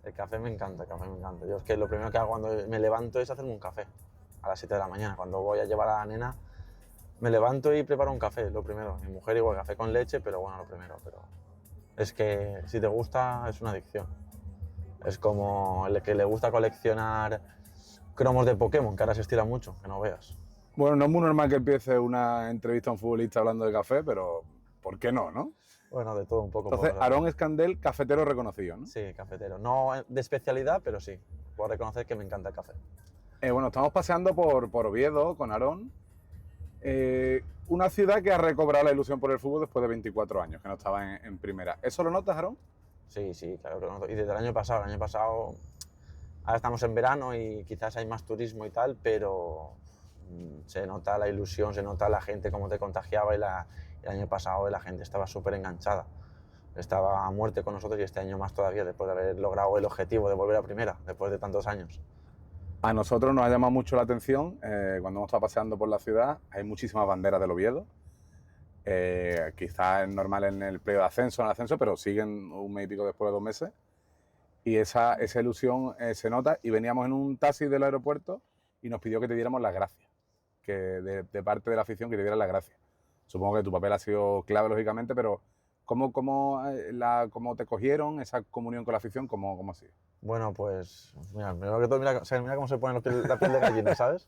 El café me encanta, el café me encanta. Yo es que lo primero que hago cuando me levanto es hacerme un café a las 7 de la mañana. Cuando voy a llevar a la nena, me levanto y preparo un café, lo primero. Mi mujer igual café con leche, pero bueno, lo primero. Pero es que si te gusta es una adicción. Es como el que le gusta coleccionar cromos de Pokémon, que ahora se estira mucho, que no veas. Bueno, no es muy normal que empiece una entrevista a un futbolista hablando de café, pero ¿por qué no, no? Bueno, de todo un poco Entonces, por Aarón aprender. Escandel, cafetero reconocido, ¿no? Sí, cafetero. No de especialidad, pero sí. Puedo reconocer que me encanta el café. Bueno, estamos paseando por Oviedo con Aarón. Una ciudad que ha recobrado la ilusión por el fútbol después de 24 años, que no estaba en primera. ¿Eso lo notas, Aarón? Sí, sí, claro que lo noto. Y desde el año pasado, ahora estamos en verano y quizás hay más turismo y tal, pero se nota la ilusión, se nota la gente cómo te contagiaba y el año pasado la gente estaba súper enganchada. Estaba a muerte con nosotros y este año más todavía, después de haber logrado el objetivo de volver a primera, después de tantos años. A nosotros nos ha llamado mucho la atención, cuando hemos estado paseando por la ciudad, hay muchísimas banderas del Oviedo. Quizás es normal en el periodo de ascenso, en el ascenso, pero siguen un mes y pico después de 2 meses. Y esa ilusión se nota. Y veníamos en un taxi del aeropuerto y nos pidió que te diéramos las gracias, que de parte de la afición que te dieran las gracias. Supongo que tu papel ha sido clave, lógicamente, pero ¿cómo te cogieron esa comunión con la afición? ¿Cómo ha sido? Bueno, pues mira, primero que todo, mira, o sea, mira cómo se pone la piel de gallina, ¿sabes?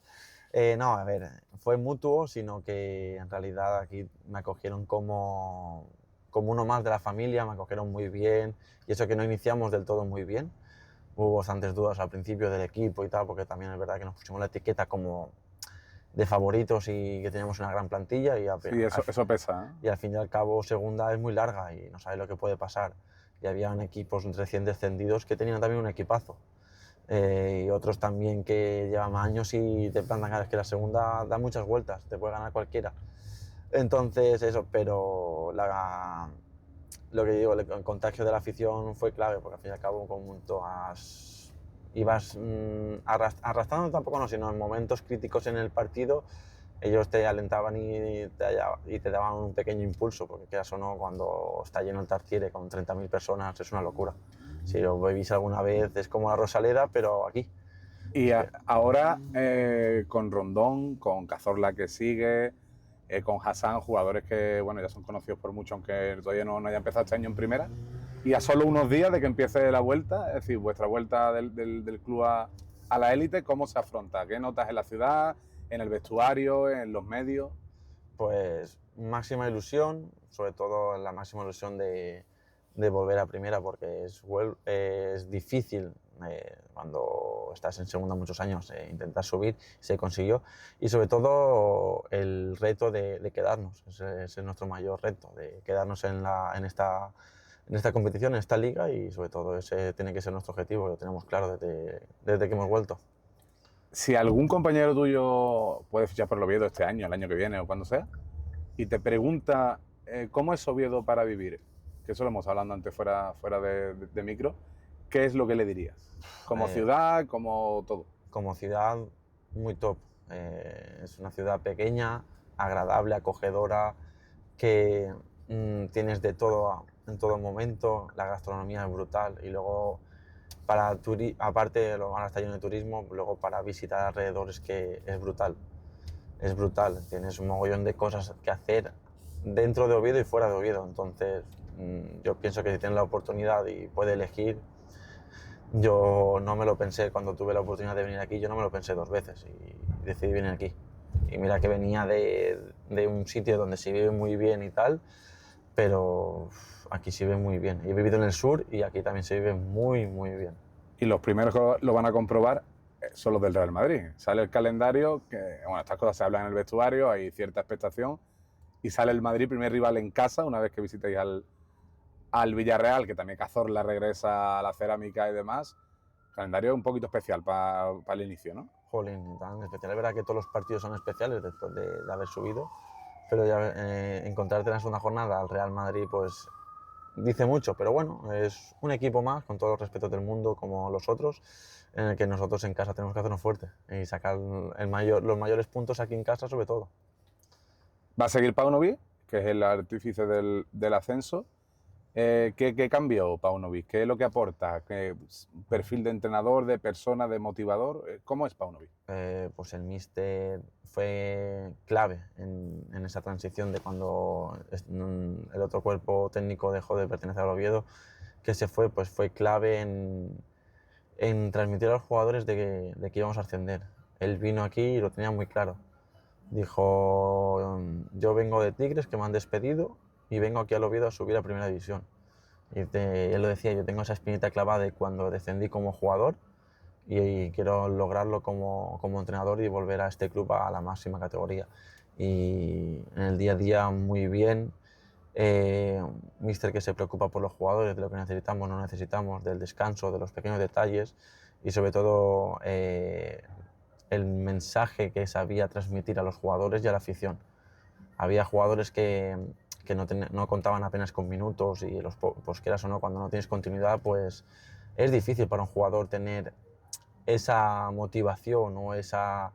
No, a ver, fue mutuo, sino que en realidad aquí me acogieron como uno más de la familia, me acogieron muy bien, y eso que no iniciamos del todo muy bien. Hubo bastantes dudas al principio del equipo y tal, porque también es verdad que nos pusimos la etiqueta como de favoritos y que teníamos una gran plantilla Sí, eso pesa, ¿eh? y al fin y al cabo segunda es muy larga y no sabes lo que puede pasar. Y habían equipos recién descendidos que tenían también un equipazo. Y otros también que llevan años y te plantan cara, es que la segunda da muchas vueltas, te puede ganar cualquiera. Entonces eso, pero lo que digo, el contagio de la afición fue clave, porque al fin y al cabo como todas ibas arrastrando tampoco no, sino en momentos críticos en el partido ellos te alentaban y te daban un pequeño impulso, porque quieras o no, cuando está lleno el Tartiere con 30.000 personas es una locura. Si lo vivís alguna vez es como la Rosaleda, pero aquí. Y ahora con Rondón, con Cazorla que sigue, con Hassan, jugadores que bueno ya son conocidos por mucho, aunque todavía no haya empezado este año en primera, y a solo unos días de que empiece la vuelta, es decir, vuestra vuelta del club a la élite, ¿cómo se afronta? ¿Qué notas en la ciudad, en el vestuario, en los medios? Pues máxima ilusión, sobre todo la máxima ilusión de volver a primera, porque es difícil cuando estás en segunda muchos años intentar subir, se consiguió, y sobre todo el reto de quedarnos, ese es nuestro mayor reto, de quedarnos en esta competición, en esta liga, y sobre todo ese tiene que ser nuestro objetivo, lo tenemos claro desde que hemos vuelto. Si algún compañero tuyo puede fichar por el Oviedo este año, el año que viene o cuando sea, y te pregunta cómo es Oviedo para vivir, que eso lo hemos hablado antes fuera de micro, ¿qué es lo que le dirías? Como Eh, ciudad, como todo. Como ciudad, muy top. Es una ciudad pequeña, agradable, acogedora, que tienes de todo en todo momento, la gastronomía es brutal y luego aparte ahora está lleno de turismo, luego para visitar alrededor es brutal, tienes un mogollón de cosas que hacer dentro de Oviedo y fuera de Oviedo, entonces yo pienso que si tienes la oportunidad y puedes elegir, yo no me lo pensé cuando tuve la oportunidad de venir aquí, yo no me lo pensé dos veces y decidí venir aquí. Y mira que venía de un sitio donde se vive muy bien y tal, pero aquí se vive muy bien. He vivido en el sur y aquí también se vive muy, muy bien. Y los primeros que lo van a comprobar son los del Real Madrid. Sale el calendario, que bueno, estas cosas se hablan en el vestuario, hay cierta expectación, y sale el Madrid, primer rival en casa, una vez que visitéis al Villarreal, que también Cazorla regresa a la cerámica y demás. Calendario un poquito especial para el inicio, ¿no? Jolín, tan especial. Es verdad que todos los partidos son especiales después de haber subido, pero ya encontrarte en la segunda jornada al Real Madrid, pues dice mucho, pero bueno, es un equipo más, con todos los respetos del mundo, como los otros, en el que nosotros en casa tenemos que hacernos fuertes y sacar los mayores puntos aquí en casa, sobre todo. Va a seguir Paunovic, que es el artífice del ascenso. ¿Qué cambió Paunovic? ¿Qué es lo que aporta? ¿Qué perfil de entrenador, de persona, de motivador? ¿Cómo es Paunovic? Pues el míster fue clave en esa transición de cuando el otro cuerpo técnico dejó de pertenecer al Oviedo, que se fue, pues fue clave en transmitir a los jugadores de que íbamos a ascender. Él vino aquí y lo tenía muy claro. Dijo, yo vengo de Tigres, que me han despedido, y vengo aquí al Oviedo a subir a Primera División. Él lo decía, yo tengo esa espinita clavada de cuando descendí como jugador y quiero lograrlo como entrenador y volver a este club a la máxima categoría. Y en el día a día muy bien, míster que se preocupa por los jugadores, de lo que necesitamos, no necesitamos, del descanso, de los pequeños detalles y sobre todo el mensaje que sabía transmitir a los jugadores y a la afición. Había jugadores que no contaban apenas con minutos y pues quieras o no, cuando no tienes continuidad, pues es difícil para un jugador tener esa motivación o esa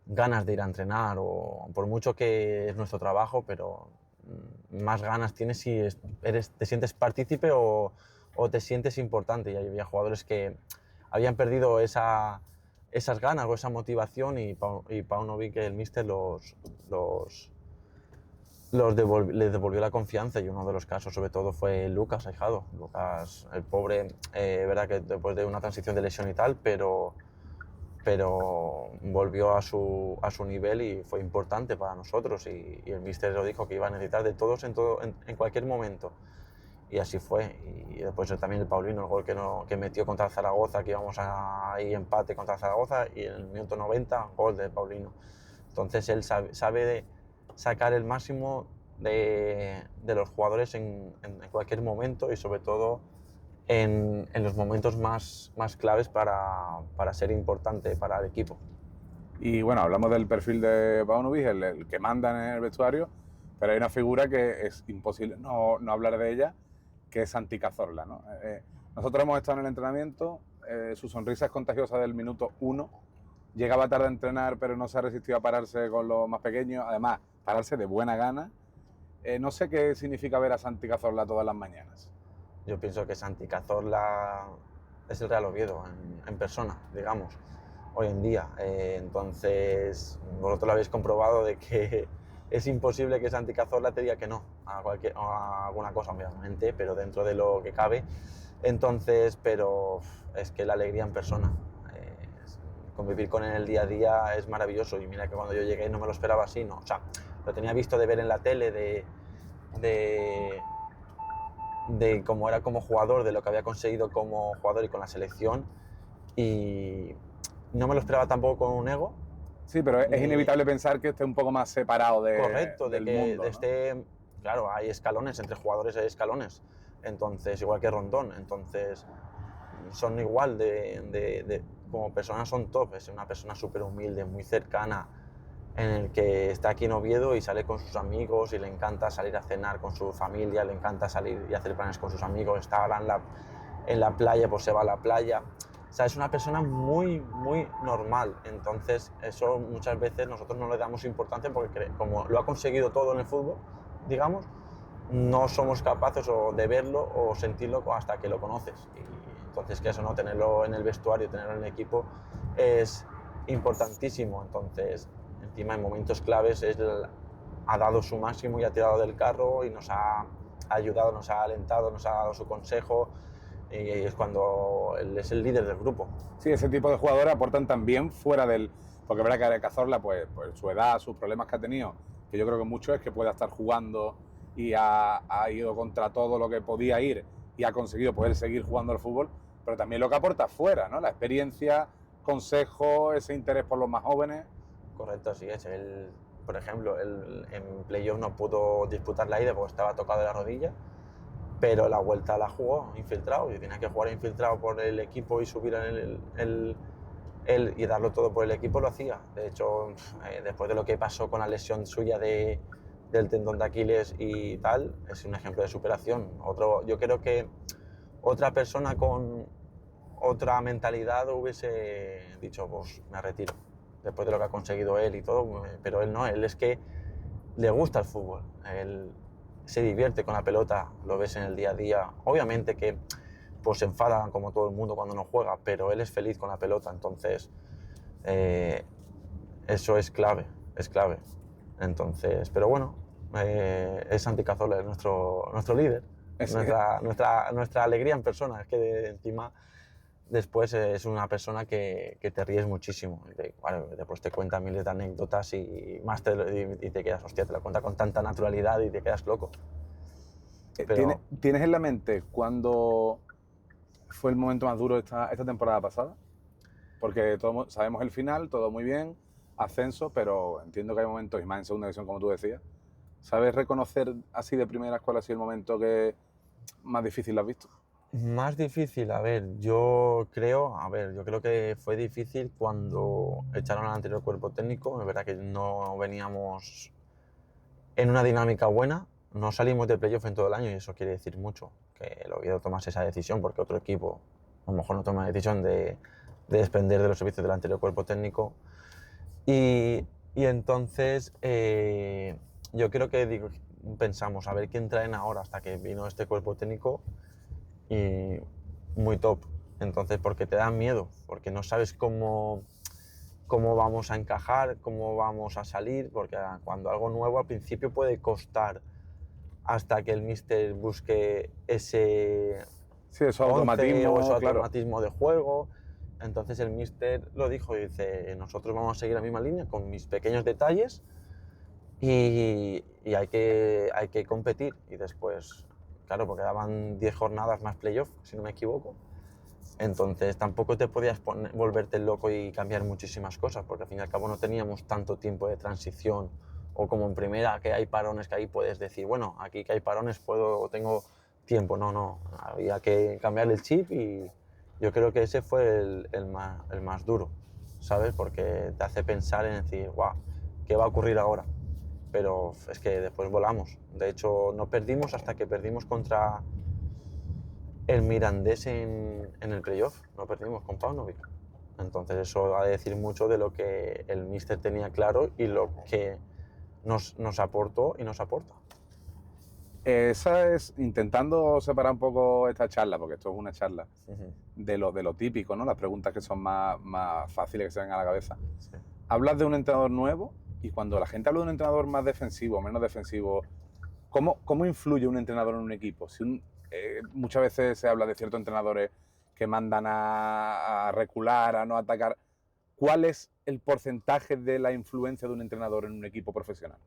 ganas de ir a entrenar, o por mucho que es nuestro trabajo, pero más ganas tienes si te sientes partícipe o te sientes importante. Y había jugadores que habían perdido esas ganas o esa motivación y Paunovic, el míster, les devolvió la confianza, y uno de los casos sobre todo fue Lucas Aijado. Lucas, el pobre, verdad que después de una transición de lesión y tal, pero volvió a su nivel y fue importante para nosotros, y el míster lo dijo, que iba a necesitar de todos en cualquier momento, y así fue. Y después también el Paulino, el gol que metió contra el Zaragoza, que íbamos ahí empate contra el Zaragoza, y en el minuto 90 gol de Paulino. Entonces él sabe sacar el máximo de los jugadores en cualquier momento, y sobre todo en los momentos más claves para ser importante para el equipo. Y bueno, hablamos del perfil de Paunovic, el que manda en el vestuario, pero hay una figura que es imposible no hablar de ella, que es Santi Cazorla, ¿no? Nosotros hemos estado en el entrenamiento, su sonrisa es contagiosa del minuto 1, llegaba tarde a entrenar, pero no se ha resistido a pararse con los más pequeños, además, pararse de buena gana. No sé qué significa ver a Santi Cazorla todas las mañanas. Yo pienso que Santi Cazorla es el Real Oviedo en persona, digamos, hoy en día. Entonces, vosotros lo habéis comprobado de que es imposible que Santi Cazorla te diga que no a alguna cosa, obviamente, pero dentro de lo que cabe. Entonces, pero es que la alegría en persona, convivir con él el día a día es maravilloso. Y mira que cuando yo llegué no me lo esperaba así, ¿no? O sea, lo tenía visto de ver en la tele, de cómo era como jugador, de lo que había conseguido como jugador y con la selección, y no me lo esperaba tampoco con un ego. Sí, pero es inevitable pensar que esté un poco más separado Correcto, del de que mundo, ¿no? Claro, hay escalones, entre jugadores hay escalones, entonces, igual que Rondón, entonces son igual como personas son top. Es una persona súper humilde, muy cercana, en el que está aquí en Oviedo y sale con sus amigos y le encanta salir a cenar con su familia, le encanta salir y hacer planes con sus amigos. Está ahora en la playa, pues se va a la playa. O sea, es una persona muy, muy normal. Entonces, eso muchas veces nosotros no le damos importancia, porque como lo ha conseguido todo en el fútbol, digamos, no somos capaces de verlo o sentirlo hasta que lo conoces. Y entonces, que eso, no tenerlo en el vestuario, tenerlo en el equipo, es importantísimo. Entonces, encima en momentos claves, ha dado su máximo y ha tirado del carro y nos ha ayudado, nos ha alentado, nos ha dado su consejo, y es cuando él es el líder del grupo. Sí, ese tipo de jugadores aportan también fuera del... Porque es verdad que Cazorla, pues su edad, sus problemas que ha tenido, que yo creo que mucho es que pueda estar jugando y ha ido contra todo lo que podía ir y ha conseguido poder seguir jugando al fútbol, pero también lo que aporta fuera, ¿no? La experiencia, consejo, ese interés por los más jóvenes. Correcto, así es. Él, por ejemplo, en playoff no pudo disputar la ida porque estaba tocado de la rodilla, pero la vuelta la jugó infiltrado, y tenía que jugar infiltrado por el equipo y subir él y darlo todo por el equipo, lo hacía. De hecho, después de lo que pasó con la lesión suya del tendón de Aquiles y tal, es un ejemplo de superación. Yo creo que otra persona con otra mentalidad hubiese dicho, pues me retiro, después de lo que ha conseguido él y todo, pero él no, él es que le gusta el fútbol. Él se divierte con la pelota, lo ves en el día a día. Obviamente que pues, se enfada como todo el mundo cuando no juega, pero él es feliz con la pelota, entonces eso es clave, es clave. Entonces, pero bueno, es Santi Cazorla, es nuestro líder, nuestra alegría en persona, es que encima después es una persona que te ríes muchísimo. Después te cuenta miles de anécdotas y y te quedas, hostia, te la cuenta con tanta naturalidad y te quedas loco. Pero, ¿Tienes en la mente cuándo fue el momento más duro esta temporada pasada? Porque sabemos el final, todo muy bien, ascenso, pero entiendo que hay momentos, y más en segunda división, como tú decías. ¿Sabes reconocer así de primeras cuál ha sido el momento que más difícil lo has visto? más difícil, yo creo que fue difícil cuando echaron al anterior cuerpo técnico. Es verdad que no veníamos en una dinámica buena, no salimos de playoff en todo el año y eso quiere decir mucho, que el Oviedo tomase esa decisión porque otro equipo a lo mejor no toma la decisión de desprender de los servicios del anterior cuerpo técnico. Y entonces yo creo que pensamos a ver quién traen ahora hasta que vino este cuerpo técnico y muy top. Entonces, porque te da miedo, porque no sabes cómo vamos a encajar, cómo vamos a salir, porque cuando algo nuevo al principio puede costar hasta que el míster busque ese eso 11 automatismo, o ese claro. automatismo de juego. Entonces el míster lo dijo, dice, nosotros vamos a seguir la misma línea con mis pequeños detalles y hay que competir. Y después, claro, porque daban 10 jornadas más playoff, si no me equivoco. Entonces tampoco te podías volverte loco y cambiar muchísimas cosas, porque al fin y al cabo no teníamos tanto tiempo de transición, o como en primera que hay parones que ahí puedes decir, bueno, aquí que hay parones tengo tiempo. No, había que cambiar el chip y yo creo que ese fue el más duro, ¿sabes? Porque te hace pensar en decir, guau, ¿qué va a ocurrir ahora? Pero es que después volamos. De hecho, no perdimos hasta que perdimos contra el Mirandés en el playoff, no perdimos con Paunovic. Entonces eso va a decir mucho de lo que el míster tenía claro y lo que nos aportó y nos aporta. Esa es, intentando separar un poco esta charla, porque esto es una charla, de lo típico, ¿no? Las preguntas que son más fáciles que se ven a la cabeza. Sí. Hablas de un entrenador nuevo y cuando la gente habla de un entrenador más defensivo, menos defensivo, ¿cómo influye un entrenador en un equipo? Muchas veces se habla de ciertos entrenadores que mandan a recular, a no atacar. ¿Cuál es el porcentaje de la influencia de un entrenador en un equipo profesional?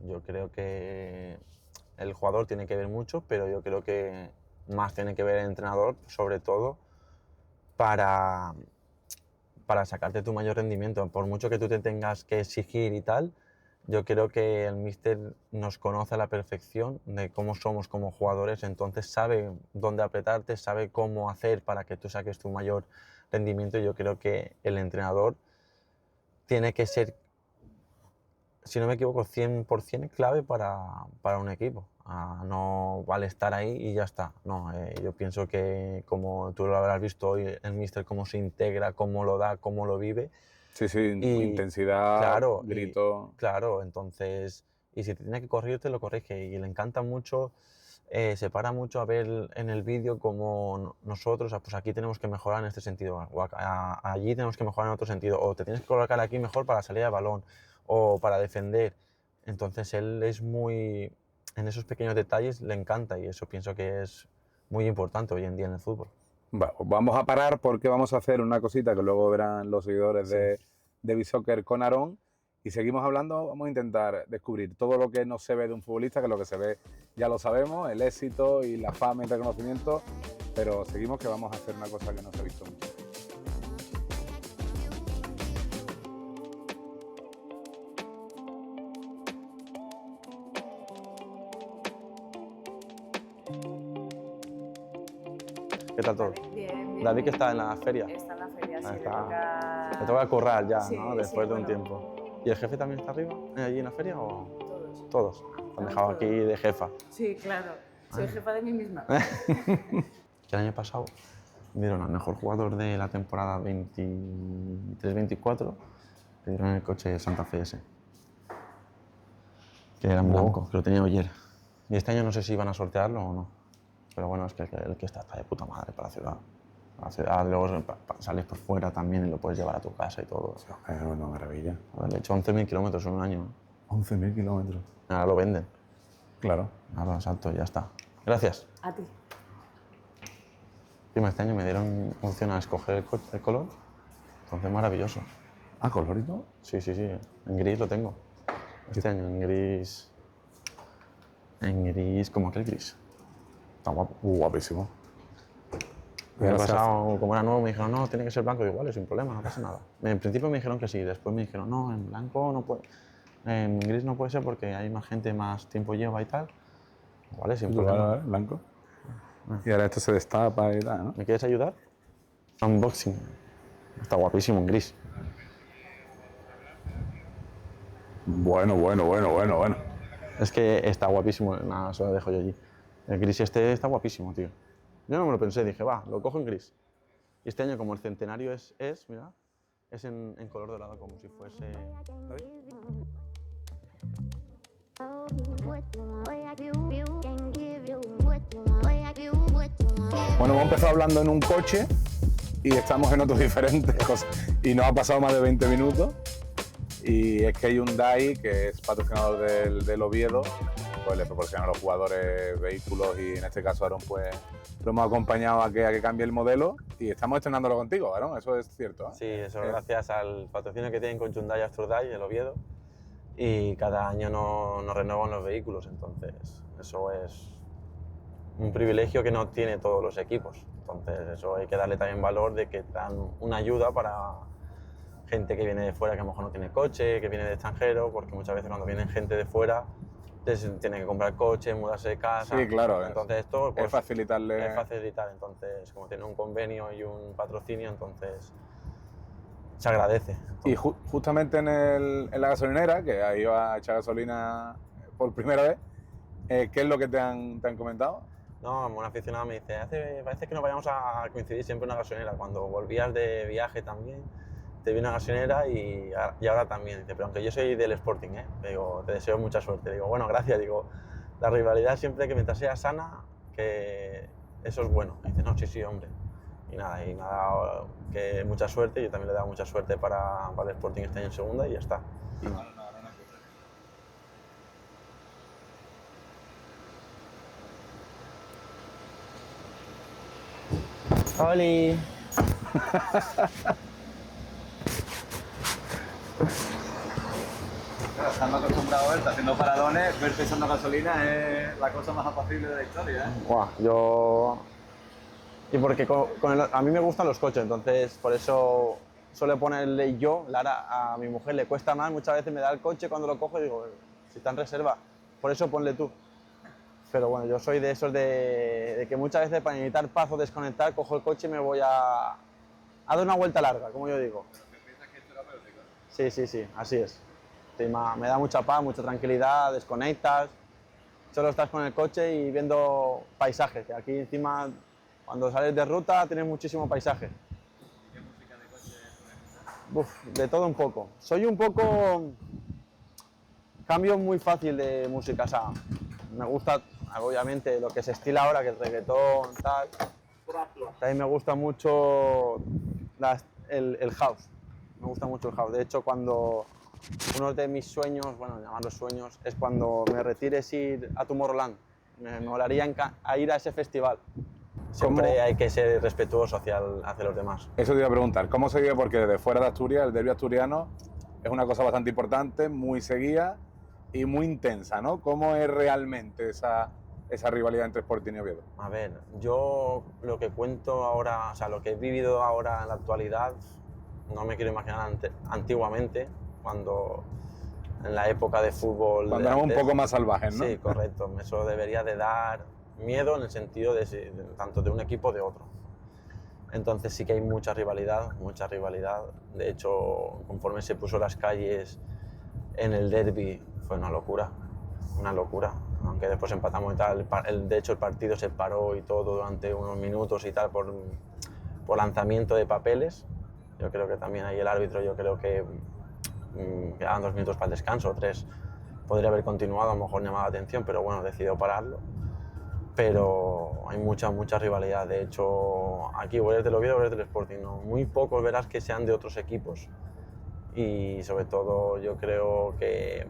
Yo creo que el jugador tiene que ver mucho, pero yo creo que más tiene que ver el entrenador, sobre todo para sacarte tu mayor rendimiento. Por mucho que tú te tengas que exigir y tal, yo creo que el míster nos conoce a la perfección de cómo somos como jugadores, entonces sabe dónde apretarte, sabe cómo hacer para que tú saques tu mayor rendimiento. Y yo creo que el entrenador tiene que ser, si no me equivoco, 100% clave para un equipo. No vale estar ahí y ya está. No, yo pienso que, como tú lo habrás visto hoy, el míster cómo se integra, cómo lo da, cómo lo vive. Sí, Y, intensidad, claro, grito. Claro, entonces, y si te tiene que corregir, te lo corrige. Y le encanta mucho, se para mucho a ver en el vídeo cómo nosotros, pues aquí tenemos que mejorar en este sentido, o allí tenemos que mejorar en otro sentido, o te tienes que colocar aquí mejor para salir al balón, o para defender. Entonces él es muy, en esos pequeños detalles le encanta y eso pienso que es muy importante hoy en día en el fútbol. Bueno, vamos a parar porque vamos a hacer una cosita que luego verán los seguidores de Bisoccer con Aarón y seguimos hablando. Vamos a intentar descubrir todo lo que no se ve de un futbolista, que lo que se ve ya lo sabemos, el éxito y la fama y el reconocimiento, pero seguimos que vamos a hacer una cosa que no se ha visto mucho. ¿Qué tal todo? Bien. David, que está en la feria. Está en la feria, sí, Le toca currar ya, sí, ¿no? Después de un bueno. tiempo. ¿Y el jefe también está arriba, allí en la feria o...? Todos. Todos. Te han dejado aquí de jefa. Sí, claro. Soy jefa de mí misma. El año pasado dieron al mejor jugador de la temporada 23-24, le dieron el coche Santa Fe ese, que era en blanco, que lo tenía ayer. Y este año no sé si van a sortearlo o no. Pero bueno, es que el que está de puta madre para la ciudad. La ciudad, luego sales por fuera también y lo puedes llevar a tu casa y todo. Es una maravilla. Le he hecho 11.000 kilómetros en un año. 11.000 kilómetros. Ahora lo venden. Claro. Ahora lo salto y ya está. Gracias. A ti. Encima este año me dieron opción a escoger el color. Entonces maravilloso. ¿Ah, colorito? Sí, sí, sí. En gris lo tengo. Este año en gris. En gris, como aquel gris. Está guapo. Guapísimo. El año pasado, como era nuevo, me dijeron, no, tiene que ser blanco. Igual, sin problema, no pasa nada. En principio me dijeron que sí, después me dijeron, no, en blanco no puede. En gris no puede ser porque hay más gente, más tiempo lleva y tal. Vale, sin problema. Vale, blanco. Y ahora esto se destapa y tal, ¿no? ¿Me quieres ayudar? Unboxing. Está guapísimo en gris. Bueno. Es que está guapísimo, nada, se lo dejo yo allí. El gris este está guapísimo, tío. Yo no me lo pensé, dije, va, lo cojo en gris. Y este año, como el centenario es mira, es en color dorado, como si fuese... Bueno, hemos empezado hablando en un coche y estamos en otros diferentes cosas. Y nos ha pasado más de 20 minutos. Y es que Hyundai, que es patrocinador del Oviedo, pues le proporciona a los jugadores vehículos y en este caso Aaron pues lo hemos acompañado a que cambie el modelo y estamos estrenándolo contigo, Aaron, eso es cierto, ¿eh? Sí, eso es gracias al patrocinio que tienen con Hyundai Asturdai, el Oviedo, y cada año nos renuevan los vehículos, entonces eso es un privilegio que no tiene todos los equipos, entonces eso hay que darle también valor de que dan una ayuda para gente que viene de fuera que a lo mejor no tiene coche, que viene de extranjero, porque muchas veces cuando vienen gente de fuera tienen que comprar coche, mudarse de casa. Sí, claro. Entonces esto pues, es facilitarle... Es facilitar, entonces como tiene un convenio y un patrocinio, entonces se agradece. Entonces, Y justamente en la gasolinera, que ahí va a echar gasolina por primera vez, ¿qué es lo que te han comentado? no, un aficionado me dice, parece que nos vayamos a coincidir siempre en una gasolinera. Cuando volvías de viaje también, te vi en una gasolinera y ahora también. Dice, pero aunque yo soy del Sporting, digo, te deseo mucha suerte. Digo, bueno, gracias. Digo, la rivalidad siempre que mientras sea sana, que eso es bueno. Dice, no, sí, hombre. Y me ha dado que mucha suerte. Yo también le he dado mucha suerte para el Sporting este año en segunda y ya está. ¡Holi! Estando acostumbrado a él, haciendo paradones, ver echando gasolina es la cosa más apacible de la historia, ¿eh? Buah, yo... Y porque a mí me gustan los coches, entonces por eso suele ponerle yo, Lara, a mi mujer le cuesta más, muchas veces me da el coche cuando lo cojo y digo, si está en reserva, por eso ponle tú. Pero bueno, yo soy de esos de que muchas veces para necesitar paz o desconectar, cojo el coche y me voy a dar una vuelta larga, como yo digo. Sí, así es. Sí, me da mucha paz, mucha tranquilidad, desconectas, solo estás con el coche y viendo paisajes, que aquí encima cuando sales de ruta tienes muchísimo paisaje. ¿Qué música de coche suele De todo un poco. Soy un poco... Cambio muy fácil de música, o sea, me gusta obviamente lo que se estila ahora, que el reggaetón, tal. También me gusta mucho el house, me gusta mucho el house. De hecho, cuando uno de mis sueños, bueno, llamarlos sueños, es cuando me retires ir a Tomorrowland. Me molaría ir a ese festival. Siempre hay que ser respetuoso hacia los demás. Eso te iba a preguntar, ¿cómo se vive? Porque desde fuera de Asturias, el derbi asturiano es una cosa bastante importante, muy seguida y muy intensa, ¿no? ¿Cómo es realmente esa rivalidad entre Sporting y Oviedo? A ver, yo lo que cuento ahora, o sea, lo que he vivido ahora en la actualidad, no me quiero imaginar antiguamente, cuando en la época de fútbol... Cuando éramos un poco más salvajes, ¿no? Sí, correcto. Eso debería de dar miedo en el sentido de tanto de un equipo o de otro. Entonces sí que hay mucha rivalidad, mucha rivalidad. De hecho, conforme se puso las calles en el derbi, fue una locura, aunque después empatamos y tal. De hecho el partido se paró y todo durante unos minutos y tal por lanzamiento de papeles. Yo creo que también ahí el árbitro, yo creo que quedaban 2 minutos para el descanso, 3, podría haber continuado, a lo mejor llamaba la atención, pero bueno, decidió pararlo. Pero hay mucha rivalidad. De hecho, aquí o eres del Oviedo o eres del Sporting, ¿no? Muy pocos verás que sean de otros equipos. Y sobre todo yo creo que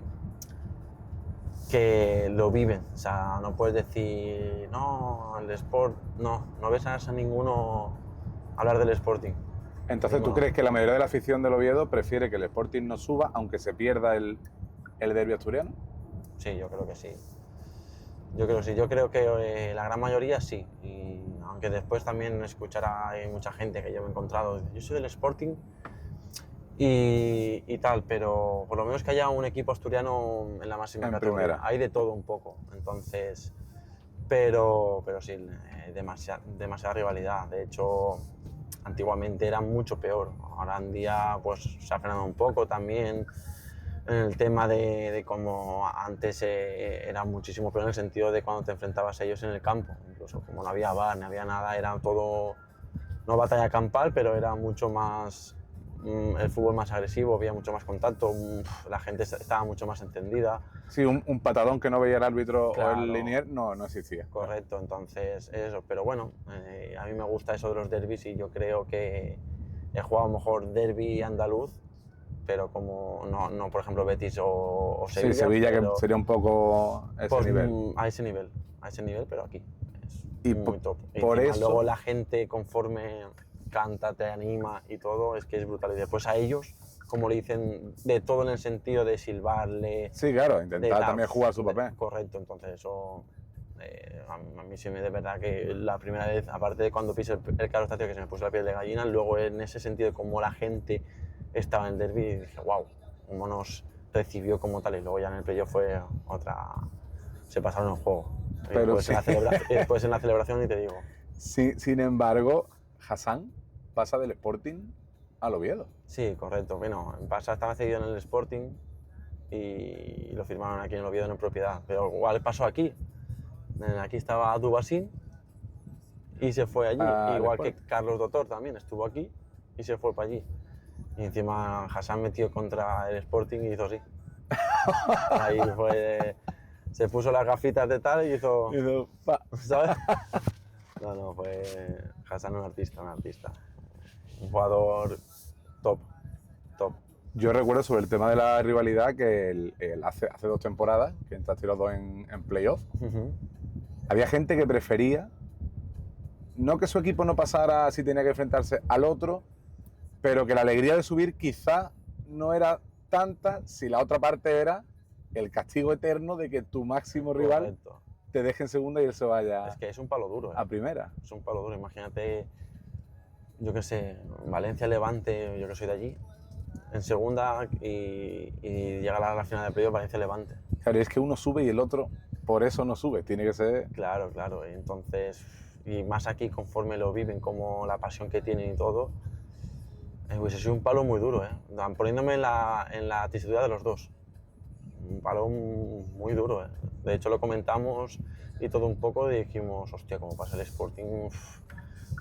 lo viven. O sea, no puedes decir, no, el Sport, no ves a ninguno hablar del Sporting. Entonces, ¿tú crees que la mayoría de la afición del Oviedo prefiere que el Sporting no suba, aunque se pierda el derbi asturiano? Sí, yo creo que sí. Yo creo que la gran mayoría sí. Y aunque después también escuchará, hay mucha gente que yo me he encontrado, yo soy del Sporting y tal, pero por lo menos que haya un equipo asturiano en la máxima categoría. Primera. Hay de todo un poco, entonces, pero sí, demasiada rivalidad. De hecho, antiguamente era mucho peor. Ahora en día pues se ha frenado un poco también en el tema de cómo antes era muchísimo peor en el sentido de cuando te enfrentabas a ellos en el campo. Incluso como no había VAR, no había nada, era todo, no batalla campal, pero era mucho más, el fútbol más agresivo, había mucho más contacto, la gente estaba mucho más encendida. Sí, un patadón que no veía el árbitro Claro. o el linier no existía. Correcto, entonces eso, pero bueno, a mí me gusta eso de los derbis y yo creo que he jugado mejor derbi andaluz, pero como no por ejemplo Betis o Sevilla. Sí, Sevilla, pero, que sería un poco ese pues, nivel. A ese nivel, pero aquí es Y muy top. Y por encima eso- luego la gente conforme canta, te anima y todo, es que es brutal. Y después a ellos, como le dicen, de todo en el sentido de silbarle. Sí, claro, de intentar tal, también jugar su papel. Correcto, entonces eso a mí sí me de verdad que la primera vez, aparte de cuando pise el Carlos Tacio, que se me puso la piel de gallina, luego en ese sentido de cómo la gente estaba en el derbi, dije, wow, cómo nos recibió como tal, y luego ya en el playoff fue otra, se pasaron el juego. Y Pero después, sí. y después en la celebración, y te digo. Sí, sin embargo, Hassan pasa del Sporting al Oviedo. Sí, correcto. Bueno, en Barça estaba cedido en el Sporting y lo firmaron aquí en el Oviedo en propiedad. Pero igual pasó aquí. Aquí estaba Dubasín y se fue allí. Al Igual que Sporting. Carlos Dotor también estuvo aquí y se fue para allí. Y encima Hassan metió contra el Sporting y hizo así. Ahí fue... Se puso las gafitas de tal y hizo... ¿Sabes? No, fue Hassan un artista. Un jugador top. Yo recuerdo sobre el tema de la rivalidad que hace 2 temporadas, que entraste los dos en playoff, había gente que prefería no que su equipo no pasara si tenía que enfrentarse al otro, pero que la alegría de subir quizá no era tanta si la otra parte era el castigo eterno de que tu máximo rival Correcto. te deje en segunda y él se vaya Es que es un palo duro, a primera. Es un palo duro. Imagínate, yo qué sé, Valencia, Levante, yo que soy de allí, en segunda y llegar a la final de playoff Valencia, Levante. Claro, y es que uno sube y el otro por eso no sube, tiene que ser... Claro. Y entonces, y más aquí conforme lo viven, como la pasión que tienen y todo, hubiese sido un palo muy duro, poniéndome en la tesitura de los dos. Un palo muy duro, De hecho lo comentamos y todo un poco y dijimos, hostia, como pasa el Sporting,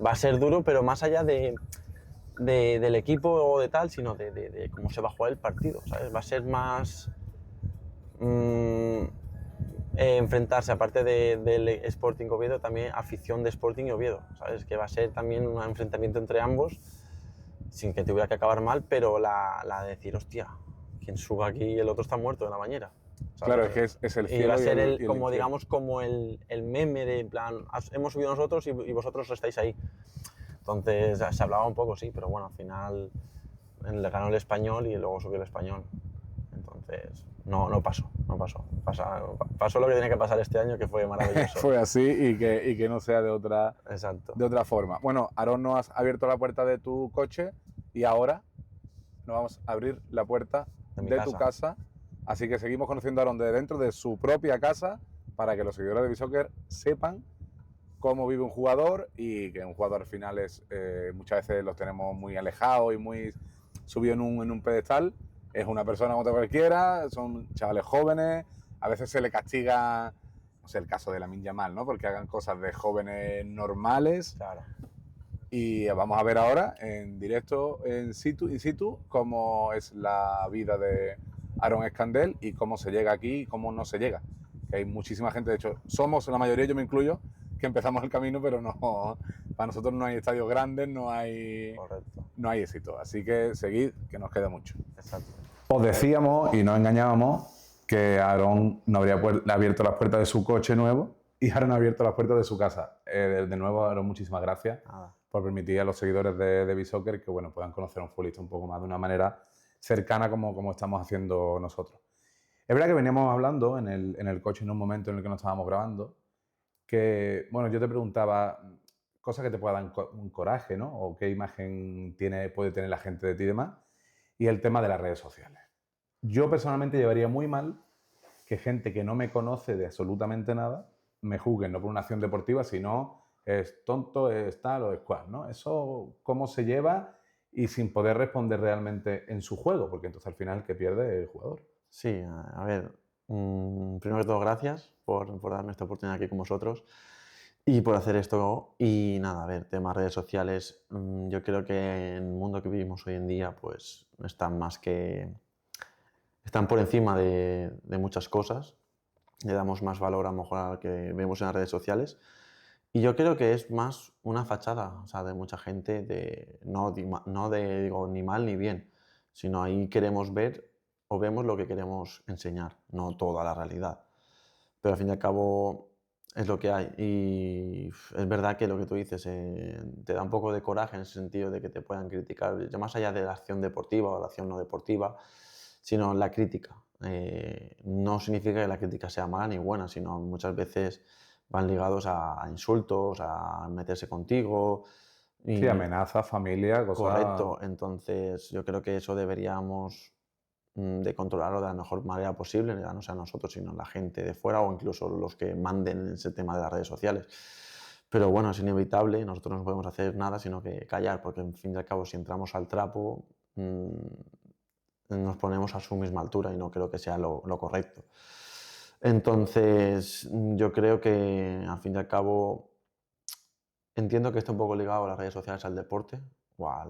va a ser duro, pero más allá del equipo o de tal, sino de cómo se va a jugar el partido, ¿sabes? Va a ser más enfrentarse, aparte del Sporting Oviedo, también afición de Sporting y Oviedo, ¿sabes? Que va a ser también un enfrentamiento entre ambos, sin que tuviera que acabar mal, pero la de decir, hostia, quien suba aquí y el otro está muerto en la bañera. ¿Sabes? Claro, es que es el cielo y va a ser y el como, infierno. digamos, como el meme de, en plan, hemos subido nosotros y vosotros estáis ahí. Entonces se hablaba un poco, sí, pero bueno, al final le ganó el Español y luego subió el Español. Entonces no pasó. Pasó lo que tenía que pasar este año, que fue maravilloso. Fue así y que no sea de otra forma. Bueno, Aarón, nos has abierto la puerta de tu coche y ahora nos vamos a abrir la puerta de tu casa. Así que seguimos conociendo a Aarón desde dentro de su propia casa para que los seguidores de Bisoccer sepan cómo vive un jugador y que un jugador al final es, muchas veces los tenemos muy alejados y muy subidos en un pedestal. Es una persona como otra cualquiera, son chavales jóvenes, a veces se le castiga, no sé, el caso de Lamine Yamal, ¿no? Porque hagan cosas de jóvenes normales. Claro. Y vamos a ver ahora, en directo, in situ, cómo es la vida de Aaron Escandel y cómo se llega aquí y cómo no se llega. Que hay muchísima gente, de hecho, somos la mayoría, yo me incluyo, que empezamos el camino, pero no, para nosotros no hay estadios grandes, no hay éxito. Así que seguid, que nos queda mucho. Exacto. Os decíamos y nos engañábamos que Aaron no habría abierto las puertas de su coche nuevo y Aaron ha abierto las puertas de su casa. De nuevo, Aaron, muchísimas gracias por permitir a los seguidores de Bisoccer que bueno, puedan conocer a un futbolista un poco más de una manera cercana como estamos haciendo nosotros. Es verdad que veníamos hablando en el coche en un momento en el que no estábamos grabando, que bueno, yo te preguntaba cosas que te puedan dar un coraje, ¿no? O qué imagen puede tener la gente de ti y demás. Y el tema de las redes sociales. Yo personalmente llevaría muy mal que gente que no me conoce de absolutamente nada me juzguen, no por una acción deportiva, sino es tonto, es tal o es cual, ¿no? Eso, cómo se lleva y sin poder responder realmente en su juego, porque entonces al final el que pierde es el jugador. Sí, a ver, primero que todo, gracias por darme esta oportunidad aquí con vosotros y por hacer esto. Y nada, a ver, temas redes sociales, yo creo que en el mundo que vivimos hoy en día, pues están por encima de muchas cosas. Le damos más valor a lo mejor a lo que vemos en las redes sociales. Y yo creo que es más una fachada, o sea, de mucha gente, no digo, ni mal ni bien, sino ahí queremos ver o vemos lo que queremos enseñar, no toda la realidad. Pero al fin y al cabo es lo que hay. Y es verdad que lo que tú dices te da un poco de coraje en ese sentido de que te puedan criticar, ya más allá de la acción deportiva o la acción no deportiva, sino la crítica. No significa que la crítica sea mala ni buena, sino muchas veces van ligados a insultos, a meterse contigo. Sí, amenazas, familia, cosas... Correcto, entonces yo creo que eso deberíamos de controlarlo de la mejor manera posible, ya no sea nosotros, sino la gente de fuera o incluso los que manden en ese tema de las redes sociales. Pero bueno, es inevitable, nosotros no podemos hacer nada sino que callar, porque en fin y al cabo si entramos al trapo nos ponemos a su misma altura y no creo que sea lo correcto. Entonces yo creo que al fin y al cabo entiendo que está un poco ligado a las redes sociales al deporte o a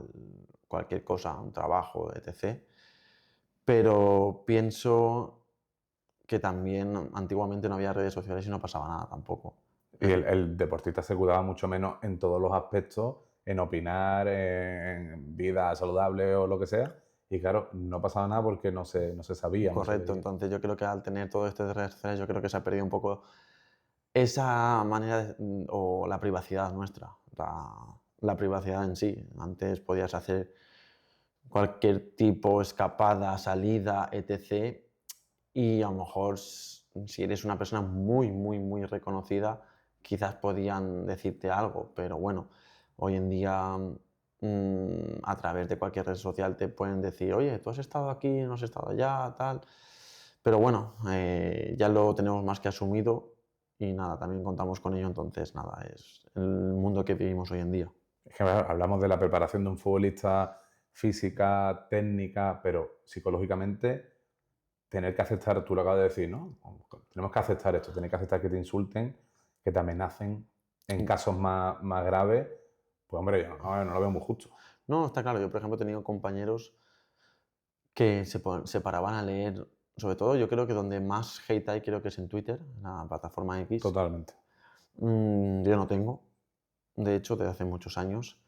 cualquier cosa, un trabajo, etc. Pero pienso que también antiguamente no había redes sociales y no pasaba nada tampoco. Y el deportista se cuidaba mucho menos en todos los aspectos, en opinar, en vida saludable o lo que sea. Y claro, no pasaba nada porque no se sabía. Correcto, no se entonces yo creo que al tener todo esto de redes sociales, yo creo que se ha perdido un poco esa manera o la privacidad nuestra, la privacidad en sí. Antes podías hacer cualquier tipo, escapada, salida, etc. Y a lo mejor si eres una persona muy, muy, muy reconocida, quizás podían decirte algo, pero bueno, hoy en día a través de cualquier red social te pueden decir, oye, tú has estado aquí, no has estado allá, tal. Pero bueno, ya lo tenemos más que asumido y nada, también contamos con ello, entonces nada, es el mundo que vivimos hoy en día. Es que hablamos de la preparación de un futbolista física, técnica, pero psicológicamente tener que aceptar, tú lo acabas de decir, ¿no? Tenemos que aceptar esto, tener que aceptar que te insulten, que te amenacen en casos más graves, pues hombre, yo no lo veo muy justo. No, está claro, yo por ejemplo he tenido compañeros que se paraban a leer, sobre todo yo creo que donde más hate hay creo que es en Twitter, en la plataforma X. Totalmente. Yo no tengo, de hecho, desde hace muchos años.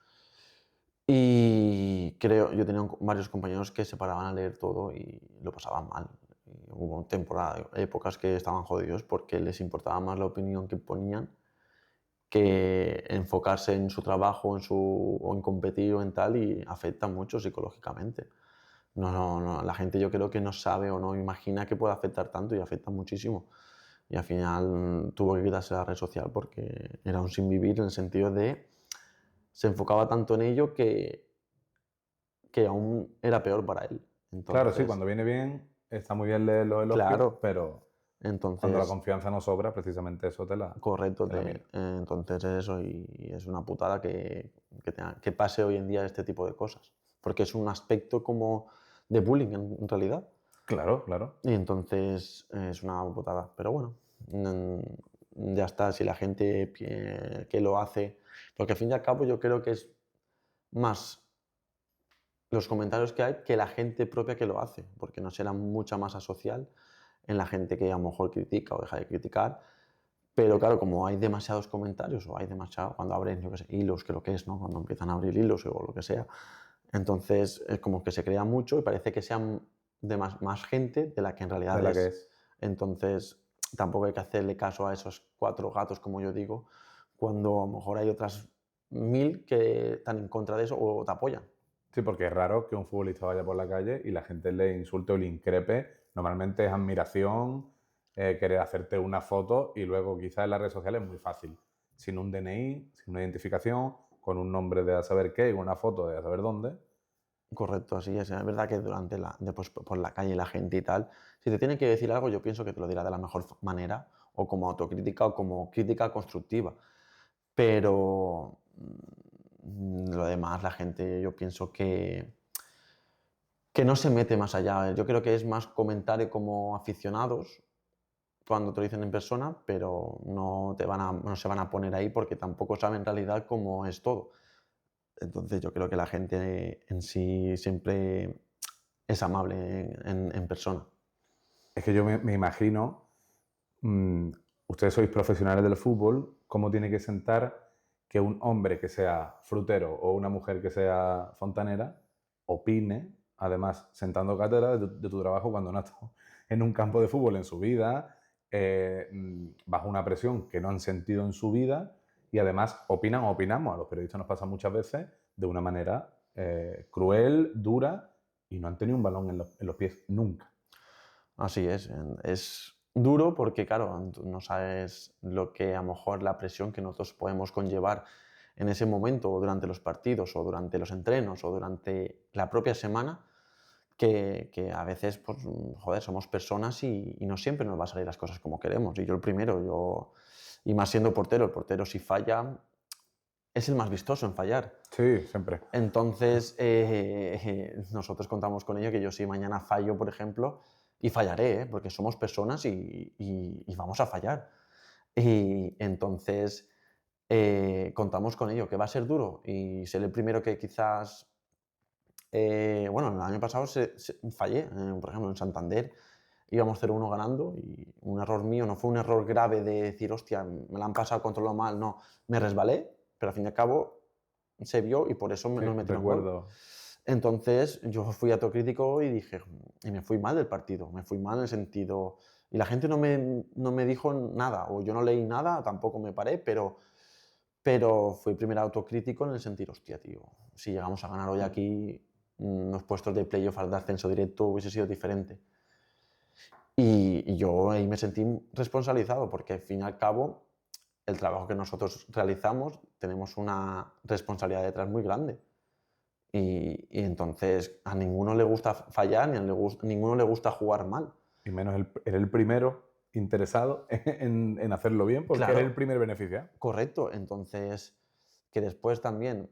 Y yo tenía varios compañeros que se paraban a leer todo y lo pasaban mal. Y hubo épocas que estaban jodidos porque les importaba más la opinión que ponían que enfocarse en su trabajo o en competir o en tal, y afecta mucho psicológicamente. La gente yo creo que no sabe o no imagina que puede afectar tanto y afecta muchísimo. Y al final tuvo que quitarse la red social porque era un sinvivir en el sentido de se enfocaba tanto en ello que aún era peor para él. Entonces, claro, sí, cuando viene bien está muy bien leer los elogios, claro, pero entonces, cuando la confianza no sobra, precisamente eso correcto, te la mina. entonces es eso y es una putada que pase hoy en día este tipo de cosas, porque es un aspecto como de bullying en realidad. Claro, claro. Y entonces es una putada, pero bueno, ya está, si la gente que lo hace, porque al fin y al cabo yo creo que es más los comentarios que hay que la gente propia que lo hace, porque no será mucha masa social en la gente que a lo mejor critica o deja de criticar. Pero claro, como hay demasiados comentarios o hay demasiado, cuando abren, yo qué sé, hilos, que lo que es, ¿no? Cuando empiezan a abrir hilos o lo que sea, entonces es como que se crea mucho y parece que sean de más gente de la que en realidad De la que es. es. Entonces tampoco hay que hacerle caso a esos 4 gatos, como yo digo, cuando a lo mejor hay otras 1000 que están en contra de eso o te apoyan. Sí, porque es raro que un futbolista vaya por la calle y la gente le insulte o le increpe. Normalmente es admiración, querer hacerte una foto y luego quizás en las redes sociales es muy fácil. Sin un DNI, sin una identificación, con un nombre de a saber qué y una foto de a saber dónde. Correcto, así es. Es verdad que después por la calle la gente y tal, si te tiene que decir algo, yo pienso que te lo dirá de la mejor manera, o como autocrítica o como crítica constructiva. Pero lo demás, la gente, yo pienso que no se mete más allá. Yo creo que es más comentario como aficionados cuando te lo dicen en persona, pero no se van a poner ahí porque tampoco saben en realidad cómo es todo. Entonces yo creo que la gente en sí siempre es amable en persona. Es que yo me imagino, mm, ustedes sois profesionales del fútbol, ¿cómo tiene que sentar que un hombre que sea frutero o una mujer que sea fontanera opine, además sentando cátedra de tu trabajo cuando no ha estado en un campo de fútbol en su vida, bajo una presión que no han sentido en su vida y además opinan o opinamos, a los periodistas nos pasa muchas veces de una manera cruel, dura y no han tenido un balón en los pies nunca. Así es duro porque, claro, tú no sabes lo que a lo mejor la presión que nosotros podemos conllevar en ese momento, o durante los partidos, o durante los entrenos, o durante la propia semana, que a veces, pues, joder, somos personas y no siempre nos va a salir las cosas como queremos. Y yo el primero, y más siendo portero, el portero si falla es el más vistoso en fallar. Sí, siempre. Entonces, nosotros contamos con ello, que yo si mañana fallo, por ejemplo, y fallaré, porque somos personas y vamos a fallar. Y entonces, contamos con ello, que va a ser duro y ser el primero que quizás, bueno, el año pasado fallé, por ejemplo, en Santander íbamos 0-1 ganando y un error mío, no fue un error grave de decir, hostia, me la han pasado, controlado mal, no, me resbalé, pero al fin y al cabo se vio y por eso Sí, nos metieron gol. recuerdo. Entonces yo fui autocrítico y dije, y me fui mal del partido, me fui mal en el sentido, y la gente no me dijo nada, o yo no leí nada, tampoco me paré, pero fui el primer autocrítico en el sentir, hostia, tío, si llegamos a ganar hoy aquí, los puestos de playoff al de ascenso directo hubiese sido diferente. Y yo ahí me sentí responsabilizado, porque al fin y al cabo, el trabajo que nosotros realizamos, tenemos una responsabilidad detrás muy grande. Y entonces a ninguno le gusta fallar, ni a ninguno le gusta jugar mal. Y menos eres el primero interesado en hacerlo bien porque Claro. eres el primer beneficiado. Correcto, entonces que después también,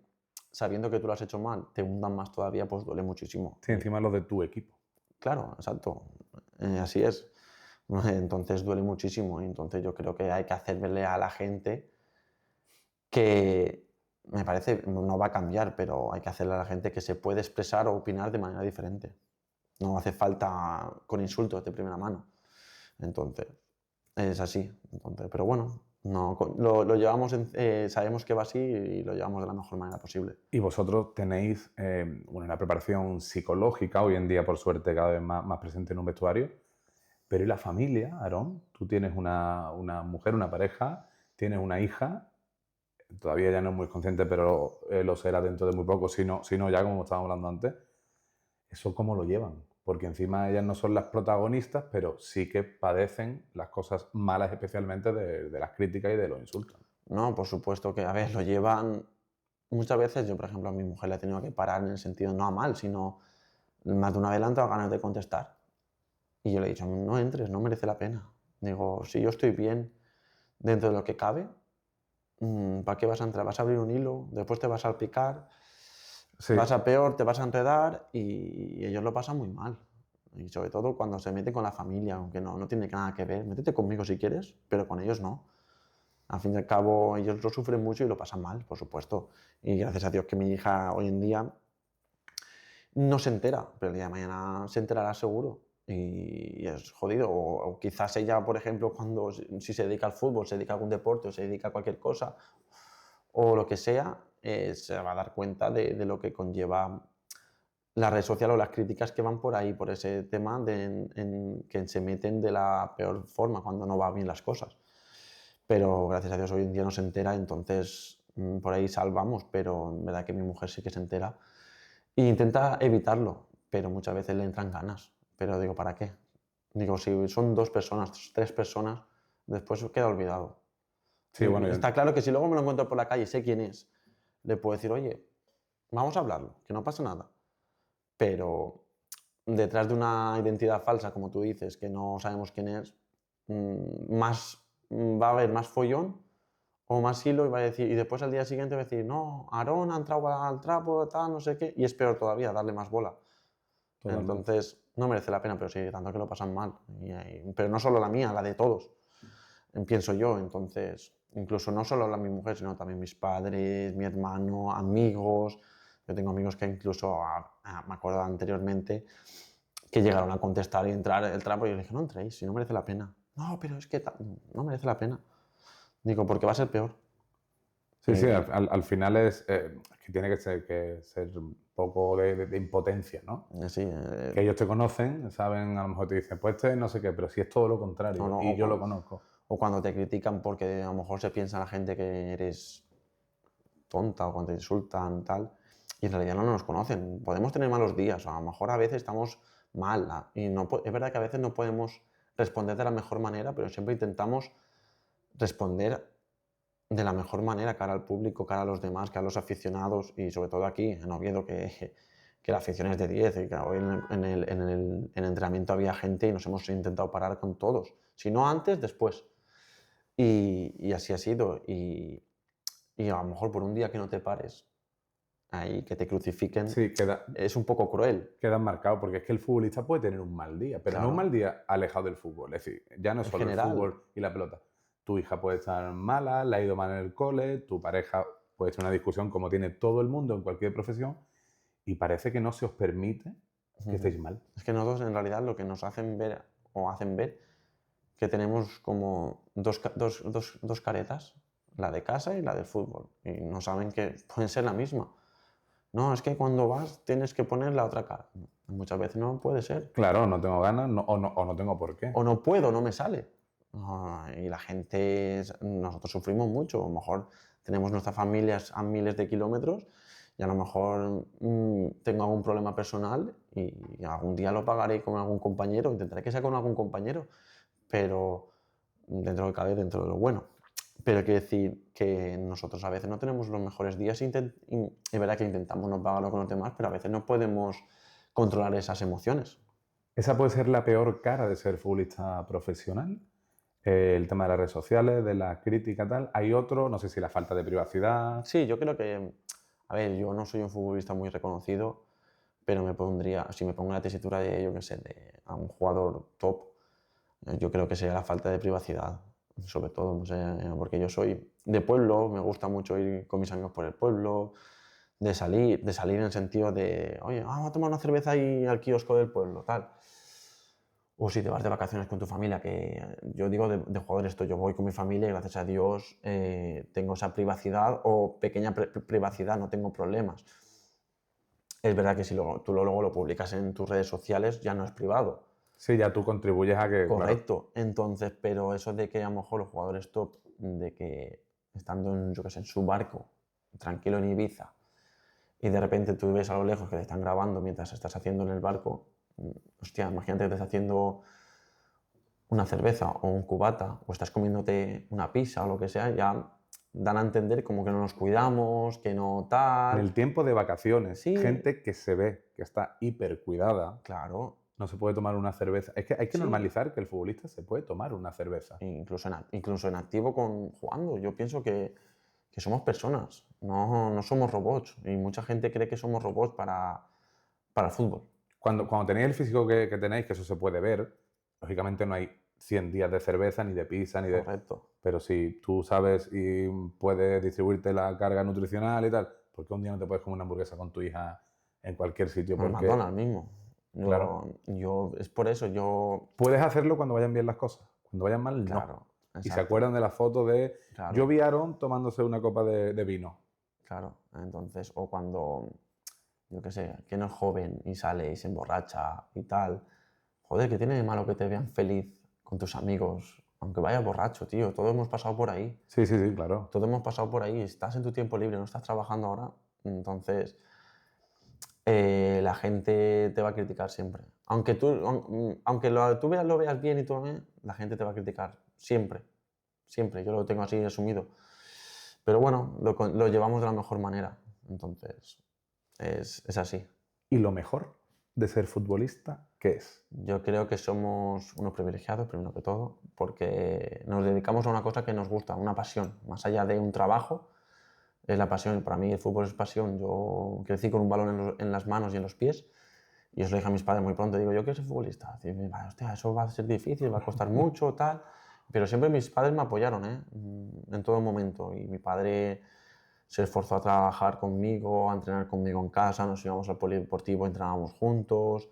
sabiendo que tú lo has hecho mal, te hundan más todavía, pues duele muchísimo. Sí, encima lo de tu equipo. Claro, exacto, así es. Entonces duele muchísimo y entonces yo creo que hay que hacerle a la gente que, me parece, no va a cambiar, pero hay que hacerle a la gente que se puede expresar o opinar de manera diferente. No hace falta con insultos de primera mano. Entonces, es así. Entonces, pero bueno, no, lo llevamos, sabemos que va así y lo llevamos de la mejor manera posible. Y vosotros tenéis una preparación psicológica, hoy en día por suerte cada vez más presente en un vestuario, pero ¿y la familia, Aarón? Tú tienes una mujer, una pareja, tienes una hija, todavía ya no es muy consciente, pero lo será dentro de muy poco, si no ya como estábamos hablando antes. ¿Eso cómo lo llevan? Porque encima ellas no son las protagonistas, pero sí que padecen las cosas malas, especialmente de las críticas y de los insultos. No, por supuesto que, a ver, lo llevan. Muchas veces yo, por ejemplo, a mi mujer le he tenido que parar en el sentido no a mal, sino más de una vez le han dado ganas de contestar. Y yo le he dicho, no entres, no merece la pena. Digo, si yo estoy bien dentro de lo que cabe, ¿para qué vas a entrar? Vas a abrir un hilo, después te vas a salpicar, Sí. vas a peor, te vas a enredar y ellos lo pasan muy mal. Y sobre todo cuando se meten con la familia, aunque no tiene nada que ver. Métete conmigo si quieres, pero con ellos no. Al fin y al cabo, ellos lo sufren mucho y lo pasan mal, por supuesto. Y gracias a Dios que mi hija hoy en día no se entera, pero el día de mañana se enterará seguro y es jodido. O quizás ella, por ejemplo, cuando si se dedica al fútbol, se dedica a algún deporte o se dedica a cualquier cosa o lo que sea, se va a dar cuenta de lo que conlleva la red social o las críticas que van por ahí, por ese tema que se meten de la peor forma cuando no va bien las cosas. Pero gracias a Dios hoy en día no se entera, entonces por ahí salvamos, pero en verdad que mi mujer sí que se entera e intenta evitarlo, pero muchas veces le entran ganas. Pero digo, ¿para qué? Digo, si son 2 personas, 3 personas, después queda olvidado. Sí, bueno, Está claro que si luego me lo encuentro por la calle y sé quién es, le puedo decir, oye, vamos a hablarlo, que no pasa nada. Pero detrás de una identidad falsa, como tú dices, que no sabemos quién es, va a haber más follón o más hilo y va a decir, y después al día siguiente va a decir, no, Aarón ha entrado al trapo, tal, no sé qué, y es peor todavía, darle más bola. totalmente. Entonces, no merece la pena, pero sí, tanto que lo pasan mal. Pero no solo la mía, la de todos, pienso yo. Entonces, incluso no solo mi mujer, sino también mis padres, mi hermano, amigos. Yo tengo amigos que incluso, me acuerdo anteriormente, que llegaron a contestar y entrar el trapo y yo le dije, no entréis, si no merece la pena. No, pero es que no merece la pena. Digo, porque va a ser peor. Sí, sí, al final es que tiene que ser un poco de impotencia, ¿no? Sí, Que ellos te conocen, saben, a lo mejor te dicen, pues este no sé qué, pero si es todo lo contrario, no, y yo lo conozco. o cuando te critican porque a lo mejor se piensa la gente que eres tonta o cuando te insultan, tal, y en realidad no nos conocen. Podemos tener malos días, o a lo mejor a veces estamos mal, y no, es verdad que a veces no podemos responder de la mejor manera, pero siempre intentamos responder de la mejor manera cara al público, cara a los demás, cara a los aficionados y sobre todo aquí en Oviedo que la afición es de 10 y que hoy en el entrenamiento había gente y nos hemos intentado parar con todos, si no antes, después. Y así ha sido. Y a lo mejor por un día que no te pares, ahí que te crucifiquen, Sí, es un poco cruel. quedan marcados, porque es que el futbolista puede tener un mal día, pero no un Claro. mal día alejado del fútbol. Es decir, ya no es En solo el general. fútbol y la pelota. Tu hija puede estar mala, le ha ido mal en el cole, tu pareja puede ser una discusión como tiene todo el mundo en cualquier profesión y parece que no se os permite que estéis mal. Es que nosotros en realidad lo que nos hacen ver o hacen ver que tenemos como dos caretas, la de casa y la del fútbol, y no saben que pueden ser la misma. No, es que cuando vas tienes que poner la otra cara. Muchas veces no puede ser. Claro, no tengo ganas o no tengo por qué. O no puedo, no me sale. Y la gente, nosotros sufrimos mucho. A lo mejor tenemos nuestras familias a miles de kilómetros y a lo mejor tengo algún problema personal y algún día lo pagaré con algún compañero, intentaré que sea con algún compañero, pero dentro de cabe, dentro de lo bueno. Pero quiero decir que nosotros a veces no tenemos los mejores días y es verdad que intentamos no pagarlo con los demás, pero a veces no podemos controlar esas emociones. Esa puede ser la peor cara de ser futbolista profesional. El tema de las redes sociales, de la crítica, tal. Hay otro, no sé si la falta de privacidad. Sí, yo creo que, a ver, yo no soy un futbolista muy reconocido, pero me pondría, si me pongo en la tesitura de, yo qué sé, de a un jugador top, yo creo que sería la falta de privacidad, sobre todo, no sé, porque yo soy de pueblo, me gusta mucho ir con mis amigos por el pueblo, de salir en el sentido de, oye, vamos a tomar una cerveza ahí al kiosco del pueblo, tal. O si te vas de vacaciones con tu familia, que yo digo de jugador esto, yo voy con mi familia y gracias a Dios tengo esa privacidad o pequeña privacidad, no tengo problemas. Es verdad que si tú luego lo publicas en tus redes sociales ya no es privado. Sí, ya tú contribuyes a que... Correcto. Claro. Entonces, pero eso de que a lo mejor los jugadores top, de que estando en, yo qué sé, en su barco, tranquilo en Ibiza, y de repente tú ves a lo lejos que te están grabando mientras estás haciendo en el barco, hostia, imagínate que te estás haciendo una cerveza o un cubata o estás comiéndote una pizza o lo que sea, ya dan a entender como que no nos cuidamos, que no tal. En el tiempo de vacaciones, Sí. gente que se ve que está hiper cuidada, Claro. no se puede tomar una cerveza. Es que hay que Sí. normalizar que el futbolista se puede tomar una cerveza. Incluso en activo jugando. Yo pienso que somos personas, no somos robots. Y mucha gente cree que somos robots para el fútbol. Cuando tenéis el físico que tenéis, que eso se puede ver, lógicamente no hay 100 días de cerveza, ni de pizza, ni de... Correcto. Pero si tú sabes y puedes distribuirte la carga nutricional y tal, ¿por qué un día no te puedes comer una hamburguesa con tu hija en cualquier sitio. Con el Porque McDonald's mismo. Claro. Es por eso, puedes hacerlo cuando vayan bien las cosas. Cuando vayan mal, no. Claro, Y se exacto, acuerdan de la foto de... claro. Yo vi a Aaron tomándose una copa de vino. Claro, entonces, o cuando, yo qué sé, que no es joven y sale y se emborracha y tal. Joder, ¿qué tiene de malo que te vean feliz con tus amigos? Aunque vayas borracho, tío, todos hemos pasado por ahí. Sí, sí, sí, claro. Todos hemos pasado por ahí, estás en tu tiempo libre, no estás trabajando ahora. Entonces, la gente te va a criticar siempre. Aunque tú lo veas bien y todo bien, la gente te va a criticar siempre. Siempre, yo lo tengo así asumido. Pero bueno, lo llevamos de la mejor manera. Entonces, es así. ¿Y lo mejor de ser futbolista qué es? Yo creo que somos unos privilegiados, primero que todo, porque nos dedicamos a una cosa que nos gusta, una pasión. Más allá de un trabajo, es la pasión. Para mí el fútbol es pasión. Yo crecí con un balón en las manos y en los pies. Y os lo dije a mis padres muy pronto. Digo, yo quiero ser futbolista. Y me dicen, hostia, eso va a ser difícil, va a costar mucho, tal. Pero siempre mis padres me apoyaron, ¿eh? En todo momento. Y mi padre se esforzó a trabajar conmigo, a entrenar conmigo en casa, nos íbamos al polideportivo, entrenábamos juntos,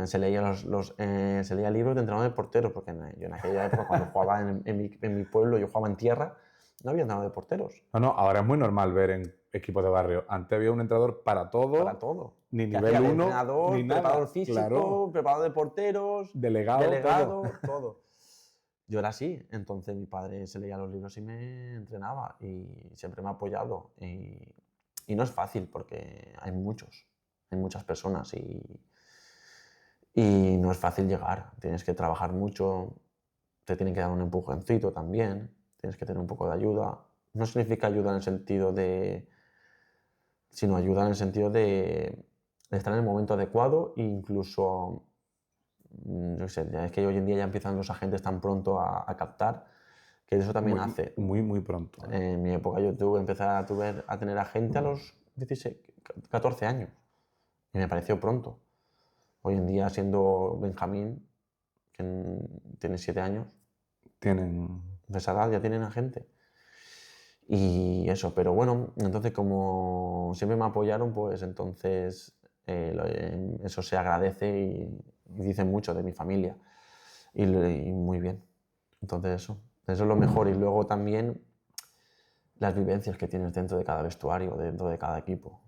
se leía libros de entrenador de porteros, porque yo en aquella época cuando jugaba en mi pueblo, yo jugaba en tierra, no había entrenador de porteros. No, ahora es muy normal ver en equipos de barrio. Antes había un entrenador para todo. Para todo. Ni Que nivel hacía de 1, entrenador, ni nada. preparador físico, Claro. preparador de porteros, Delegado, todo. Yo era así, entonces mi padre se leía los libros y me entrenaba y siempre me ha apoyado. Y no es fácil porque hay muchas personas y no es fácil llegar. Tienes que trabajar mucho, te tienen que dar un empujoncito también, tienes que tener un poco de ayuda. No significa ayuda en el sentido sino ayuda en el sentido de estar en el momento adecuado e incluso, yo sé, es que hoy en día ya empiezan los agentes tan pronto a captar, que eso también hace. Muy pronto. En mi época yo empecé a tener agente a los 16, 14 años y me pareció pronto. Hoy en día, siendo Benjamín, que tiene 7 años, Tienen... de esa edad ya tienen agente. Y eso, pero bueno, entonces como siempre me apoyaron, pues entonces eso se agradece y dicen mucho de mi familia. Y muy bien. Entonces eso es lo mejor. Y luego también las vivencias que tienes dentro de cada vestuario, dentro de cada equipo.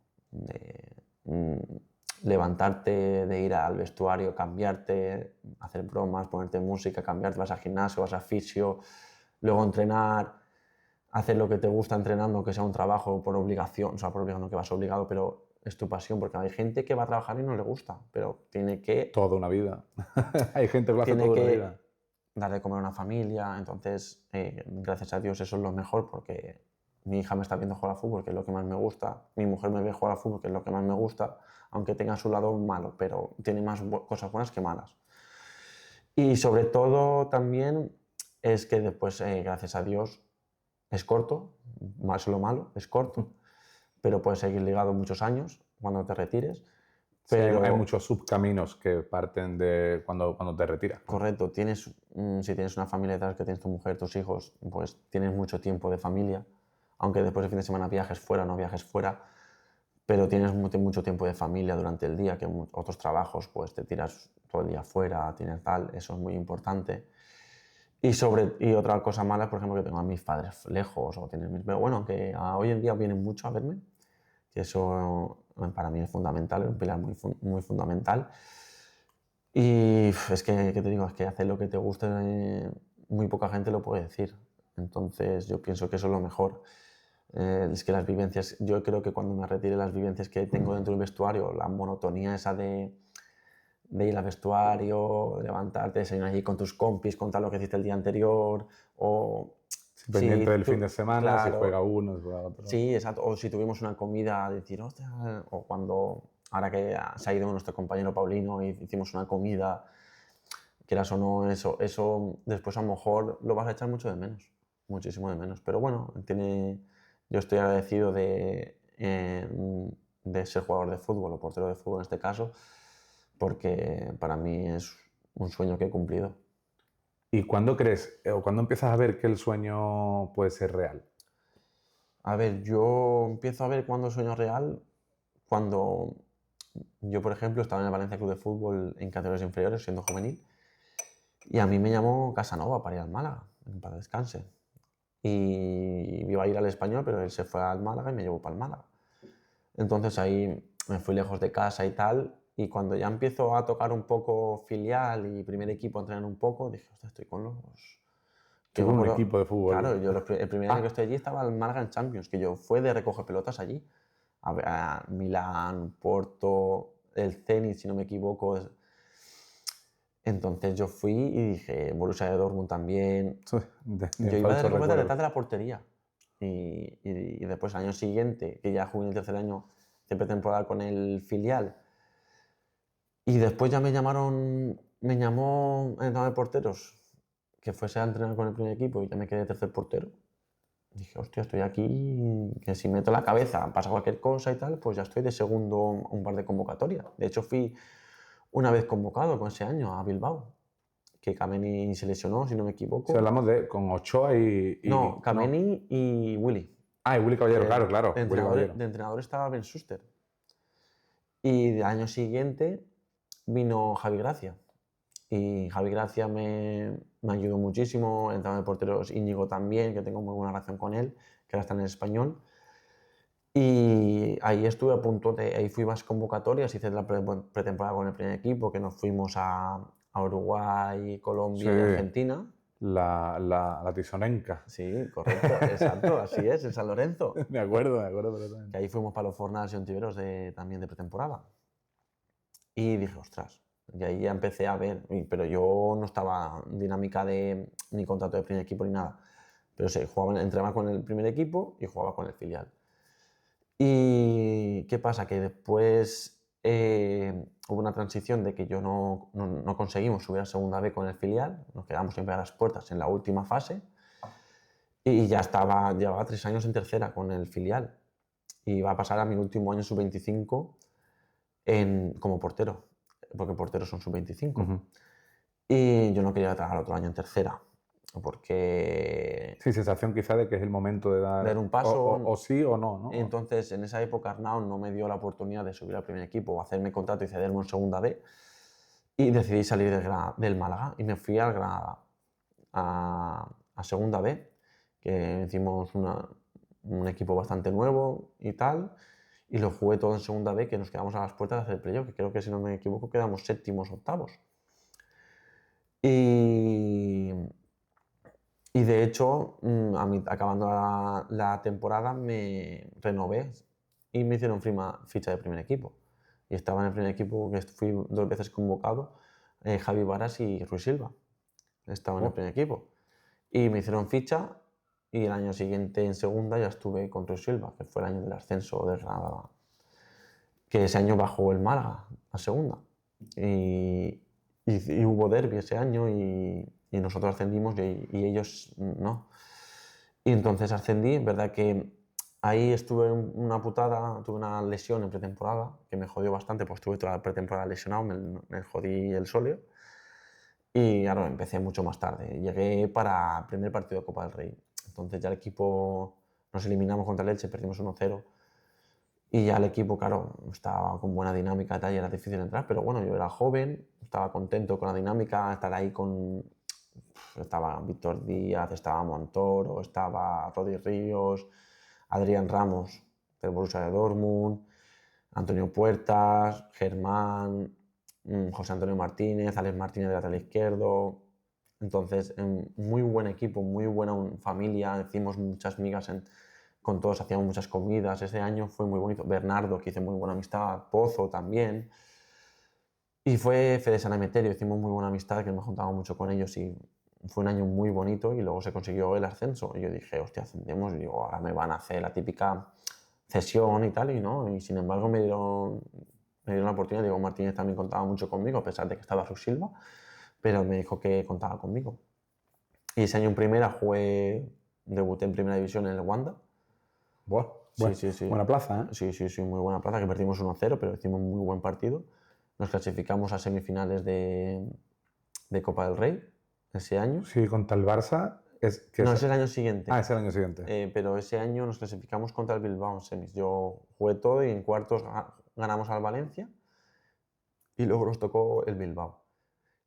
Levantarte, de ir al vestuario, cambiarte, hacer bromas, ponerte música, cambiarte, vas al gimnasio, vas al fisio, luego entrenar, hacer lo que te gusta entrenando, que sea un trabajo por obligación, o sea, por obligación no que vas obligado, pero es tu pasión, porque hay gente que va a trabajar y no le gusta, pero tiene que... Toda una vida. Hay gente que lo hace tiene toda una que vida. dar de comer a una familia, entonces, gracias a Dios eso es lo mejor, porque mi hija me está viendo jugar al fútbol, que es lo que más me gusta, mi mujer me ve jugar al fútbol, que es lo que más me gusta, aunque tenga su lado malo, pero tiene más cosas buenas que malas. Y sobre todo también es que después, gracias a Dios, es corto, más lo malo, es corto, pero puedes seguir ligado muchos años cuando te retires. Sí, Pero hay muchos subcaminos que parten de cuando te retiras. correcto, si tienes una familia detrás, que tienes tu mujer, tus hijos, pues tienes mucho tiempo de familia, aunque después del fin de semana viajes fuera, no viajes fuera, pero tienes mucho tiempo de familia durante el día, que otros trabajos pues te tiras todo el día fuera, tienes tal, eso es muy importante. Y otra cosa mala es, por ejemplo, que tengo a mis padres lejos, pero bueno, que hoy en día vienen mucho a verme, que eso para mí es fundamental, es un pilar muy fundamental. Y es que, ¿qué te digo? Es que hacer lo que te guste, muy poca gente lo puede decir. Entonces yo pienso que eso es lo mejor. Es que las vivencias, yo creo que cuando me retire, las vivencias que tengo dentro del vestuario, la monotonía esa de ir al vestuario, levantarte, desayunar allí con tus compis, contar lo que hiciste el día anterior, o... Pendiente del fin de semana, claro, si juega uno, si juega otro. Sí, exacto. O si tuvimos una comida, decir, hostia, o cuando, ahora que se ha ido nuestro compañero Paulino y hicimos una comida, quieras o no, eso después a lo mejor lo vas a echar mucho de menos, muchísimo de menos. Pero bueno, yo estoy agradecido de ser jugador de fútbol o portero de fútbol en este caso, porque para mí es un sueño que he cumplido. ¿Y cuándo crees o cuándo empiezas a ver que el sueño puede ser real? A ver, yo empiezo a ver cuándo el sueño es real, cuando yo, por ejemplo, estaba en el Valencia Club de Fútbol en categorías inferiores, siendo juvenil, y a mí me llamó Casanova para ir al Málaga, para descanse. Y iba a ir al Español, pero él se fue al Málaga y me llevó para el Málaga. Entonces ahí me fui lejos de casa y tal, y cuando ya empiezo a tocar un poco filial y primer equipo, a entrenar un poco, dije, hostia, estoy con los... Que Yo me un acuerdo- equipo de fútbol. Claro, yo el primer año que estoy allí estaba el Málaga en Champions, que yo fue de recoger pelotas allí. A Milán, Porto, el Zenit, si no me equivoco. Entonces yo fui y dije, Borussia de Dortmund también. Yo iba de recoger detrás de la portería. Y después, al año siguiente, que ya jugué en el tercer año de pretemporada con el filial, y después ya me llamó el entrenador de porteros, que fuese a entrenar con el primer equipo, y ya me quedé tercer portero. Dije, hostia, estoy aquí, que si meto la cabeza, pasa cualquier cosa y tal, pues ya estoy de segundo a un par de convocatorias. De hecho, fui una vez convocado con ese año a Bilbao, que Kameni se lesionó, si no me equivoco. Si hablamos con Ochoa y... No, Kameni y Willy. Ah, y Willy Caballero, claro. De Willy Caballero. entrenador estaba Ben Schuster. Y del año siguiente vino Javi Gracia. Y Javi Gracia me ayudó muchísimo, el entrenador de porteros Íñigo también, que tengo muy buena relación con él, que ahora está en el Español. Y ahí estuve a punto ahí fui más convocatorias, hice la pretemporada con el primer equipo, que nos fuimos a Uruguay, Colombia y Argentina. La Tisonenca. Sí, correcto, exacto, así es, en San Lorenzo. Me acuerdo perfectamente. Que ahí fuimos para los Fornals y Ontiveros también de pretemporada. Y dije, ostras, y ahí ya empecé a ver, pero yo no estaba en dinámica de ni contrato de primer equipo ni nada. Pero sí, entrenaba con el primer equipo y jugaba con el filial. ¿Y qué pasa? Que después hubo una transición de que yo no conseguimos subir a segunda B con el filial, nos quedamos siempre a las puertas en la última fase y llevaba 3 años en tercera con el filial y iba a pasar a mi último año sub-25 como portero, porque porteros son sub-25. Y yo no quería trabajar otro año en tercera, porque... Sí, sensación quizá de que es el momento de dar un paso. O sí o no, ¿no? Entonces, en esa época Arnau no me dio la oportunidad de subir al primer equipo o hacerme contrato y cederme en segunda B. Y decidí salir del Málaga y me fui al Granada, a segunda B, que hicimos un equipo bastante nuevo y tal. Y lo jugué todo en segunda B, que nos quedamos a las puertas de hacer el playoff, que creo que si no me equivoco quedamos séptimos, octavos. Y de hecho, acabando la temporada me renové y me hicieron ficha de primer equipo. Y estaba en el primer equipo, que fui 2 veces convocado, Javi Varas y Ruiz Silva. Estaban en el primer equipo. Y me hicieron ficha y el año siguiente en segunda ya estuve con Ruiz Silva, que fue el año del ascenso del Granada. Que ese año bajó el Málaga a segunda. Y hubo derbi ese año y nosotros ascendimos y ellos no. Y entonces ascendí, es verdad que ahí estuve una putada, tuve una lesión en pretemporada que me jodió bastante, pues estuve toda la pretemporada lesionado, me jodí el sóleo y claro, empecé mucho más tarde. Llegué para el primer partido de Copa del Rey. Entonces ya el equipo nos eliminamos contra el Elche, perdimos 1-0 y ya el equipo, claro, estaba con buena dinámica y tal, y era difícil entrar, pero bueno, yo era joven, estaba contento con la dinámica, estar ahí estaba Víctor Díaz, estaba Montoro, estaba Rodi Ríos, Adrián Ramos del Borussia de Dortmund, Antonio Puertas, Germán, José Antonio Martínez, Alex Martínez de lateral izquierdo. Entonces, muy buen equipo, muy buena familia, hicimos muchas migas con todos, hacíamos muchas comidas. Ese año fue muy bonito. Bernardo, que hice muy buena amistad, Pozo también. Y fue Fede San Emeterio, hicimos muy buena amistad, que me juntaba mucho con ellos y fue un año muy bonito y luego se consiguió el ascenso. Y yo dije, hostia, ascendemos y digo, ahora me van a hacer la típica cesión y tal, y no. Y sin embargo me dieron la oportunidad. Diego Martínez también contaba mucho conmigo, a pesar de que estaba Ruiz Silva, pero me dijo que contaba conmigo. Y ese año en primera debuté en primera división en el Wanda. Buah, sí. Buena plaza, ¿eh? Sí, muy buena plaza, que perdimos 1-0, pero hicimos un muy buen partido. Nos clasificamos a semifinales de Copa del Rey ese año. Sí, contra el Barça. Es el año siguiente. Ah, es el año siguiente. Pero ese año nos clasificamos contra el Bilbao en semis. Yo jugué todo y en cuartos ganamos al Valencia y luego nos tocó el Bilbao.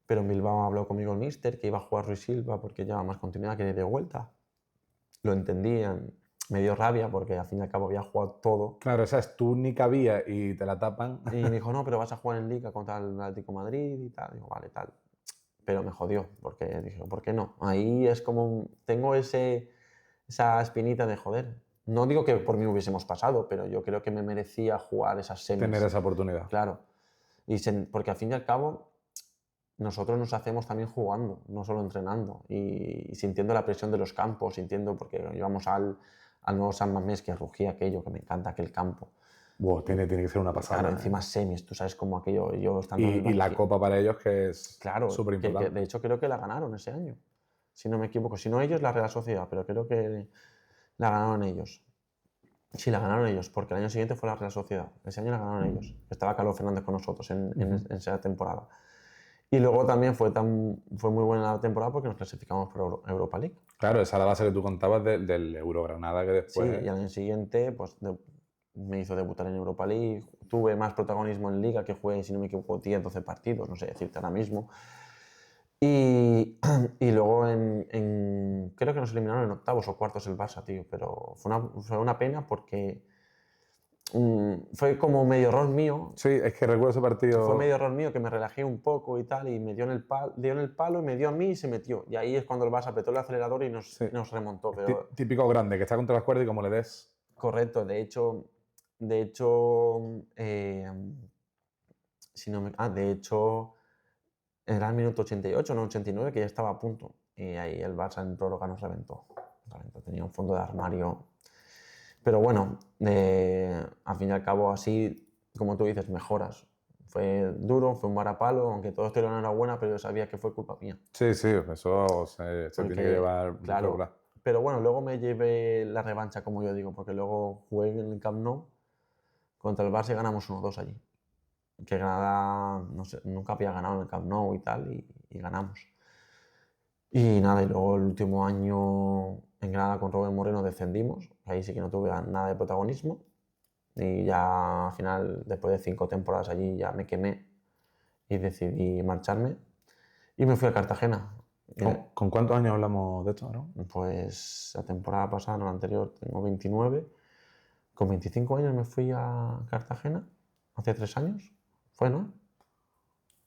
Pero en Bilbao habló conmigo el míster que iba a jugar Ruiz Silva porque lleva más continuidad que de vuelta. Lo entendí, me dio rabia porque al fin y al cabo había jugado todo. Claro, esa es tu única vía y te la tapan. Y me dijo, no, pero vas a jugar en Liga contra el Atlético de Madrid y tal. Digo, vale, tal. Pero me jodió, porque dije, ¿por qué no? Ahí es como, tengo esa espinita de joder. No digo que por mí hubiésemos pasado, pero yo creo que me merecía jugar esas semis. Tener esa oportunidad. Claro. Porque al fin y al cabo, nosotros nos hacemos también jugando, no solo entrenando. Y sintiendo la presión de los campos, sintiendo, porque íbamos al nuevo San Mamés, que rugía aquello, que me encanta aquel campo. Wow, tiene que ser una pasada. Claro, encima semis, tú sabes cómo aquello, yo estando en el Y la banquillo. copa para ellos que es Claro, súper importante. de hecho creo que la ganaron ese año, si no me equivoco. Si no ellos, la Real Sociedad, pero creo que la ganaron ellos. Sí, la ganaron ellos, porque el año siguiente fue la Real Sociedad. Ese año la ganaron ellos. Estaba Carlos Fernández con nosotros en esa temporada. Y luego también fue muy buena la temporada porque nos clasificamos por Europa League. Claro, esa era la base que tú contabas del Eurogranada que después... Sí, y al año siguiente pues, me hizo debutar en Europa League. Tuve más protagonismo en Liga, que jugué, si no me equivoco, 10, 12 partidos, no sé decirte ahora mismo. Y luego creo que nos eliminaron en octavos o cuartos el Barça, tío, pero fue una pena porque fue como medio error mío. Sí, es que recuerdo ese partido... Fue medio error mío que me relajé un poco y tal, y me dio en el palo y me dio a mí y se metió. Y ahí es cuando el Barça apretó el acelerador y nos remontó. Pero... Típico grande, que está contra las cuerdas y como le des... Correcto, de hecho, era el minuto 88, no 89, que ya estaba a punto. Y ahí el Barça en prórroga nos reventó. Tenía un fondo de armario. Pero bueno, al fin y al cabo, así, como tú dices, mejoras. Fue duro, fue un varapalo, aunque todos te lo dan enhorabuena, pero yo sabía que fue culpa mía. Sí, eso se tiene que llevar... Claro, pero bueno, luego me llevé la revancha, como yo digo, porque luego jugué en el Camp Nou contra el Barça y ganamos 1-2 allí. Que Granada, no sé, nunca había ganado en el Camp Nou y tal, y ganamos. Y nada, y luego el último año en Granada con Rubén Moreno descendimos, ahí sí que no tuve nada de protagonismo, y ya al final, después de 5 temporadas allí, ya me quemé y decidí marcharme, y me fui a Cartagena. ¿Con cuántos años hablamos de esto, no? Pues la temporada pasada, no la anterior, tengo 29, con 25 años me fui a Cartagena, hace 3 años. Fue, ¿no?